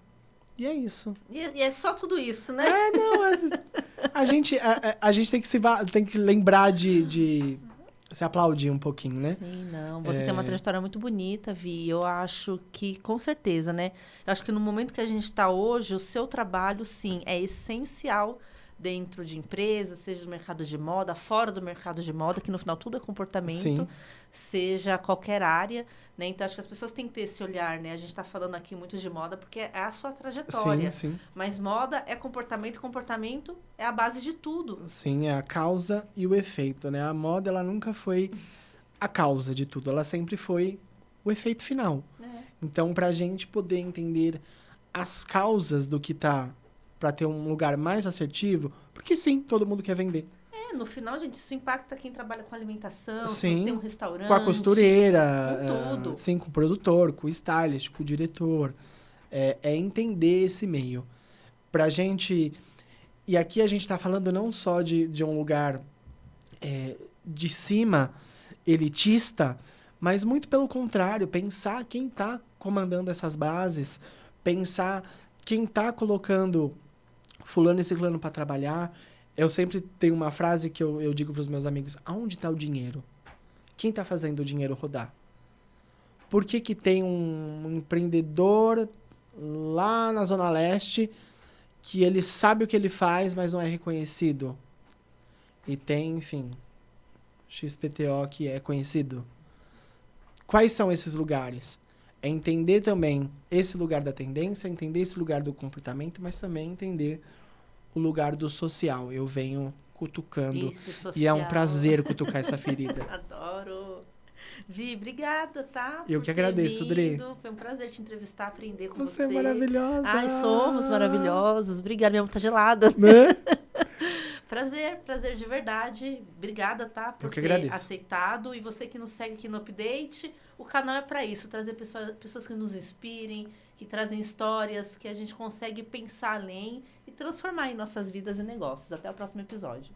[SPEAKER 2] e é isso.
[SPEAKER 1] E é só tudo isso, né?
[SPEAKER 2] A gente tem que lembrar de se aplaudir um pouquinho, né?
[SPEAKER 1] Sim, não. Você tem uma trajetória muito bonita, Vi. Eu acho que, com certeza, né? Eu acho que no momento que a gente está hoje, o seu trabalho, sim, é essencial dentro de empresas, seja no mercado de moda, fora do mercado de moda, que no final tudo é comportamento,
[SPEAKER 2] Sim.
[SPEAKER 1] Seja qualquer área, né? Então, acho que as pessoas têm que ter esse olhar, né? A gente está falando aqui muito de moda porque é a sua trajetória.
[SPEAKER 2] Sim, sim.
[SPEAKER 1] Mas moda é comportamento, comportamento é a base de tudo.
[SPEAKER 2] Sim, é a causa e o efeito, né? A moda, ela nunca foi a causa de tudo, ela sempre foi o efeito final. Então, pra gente poder entender as causas do que tá, pra ter um lugar mais assertivo, porque sim, todo mundo quer vender.
[SPEAKER 1] No final, gente, isso impacta quem trabalha com alimentação,
[SPEAKER 2] Sim,
[SPEAKER 1] se você tem um restaurante.
[SPEAKER 2] com a costureira,
[SPEAKER 1] com tudo.
[SPEAKER 2] Sim, com o produtor, com o stylist, com o diretor. É entender esse meio. Pra gente... E aqui a gente tá falando não só de um lugar de cima, elitista, mas muito pelo contrário, pensar quem tá comandando essas bases, pensar quem tá colocando fulano e ciclano para trabalhar. Eu sempre tenho uma frase que eu digo para os meus amigos: aonde está o dinheiro? Quem está fazendo o dinheiro rodar? Por que tem um empreendedor lá na Zona Leste que ele sabe o que ele faz, mas não é reconhecido? E tem, enfim, XPTO que é conhecido. Quais são esses lugares? É entender também esse lugar da tendência, entender esse lugar do comportamento, mas também entender o lugar do social. Eu venho cutucando.
[SPEAKER 1] Isso, social.
[SPEAKER 2] E é um prazer cutucar essa ferida.
[SPEAKER 1] Adoro. Vi, obrigada, tá?
[SPEAKER 2] Eu que agradeço, Dri.
[SPEAKER 1] Foi um prazer te entrevistar, aprender com você.
[SPEAKER 2] Você é maravilhosa.
[SPEAKER 1] Ai, somos maravilhosos. Obrigada, minha mão tá gelada.
[SPEAKER 2] Né?
[SPEAKER 1] Prazer de verdade. Obrigada, tá? Por ter aceitado. E você que nos segue aqui no Update, o canal é para isso, trazer pessoas que nos inspirem, que trazem histórias, que a gente consegue pensar além e transformar em nossas vidas e negócios. Até o próximo episódio.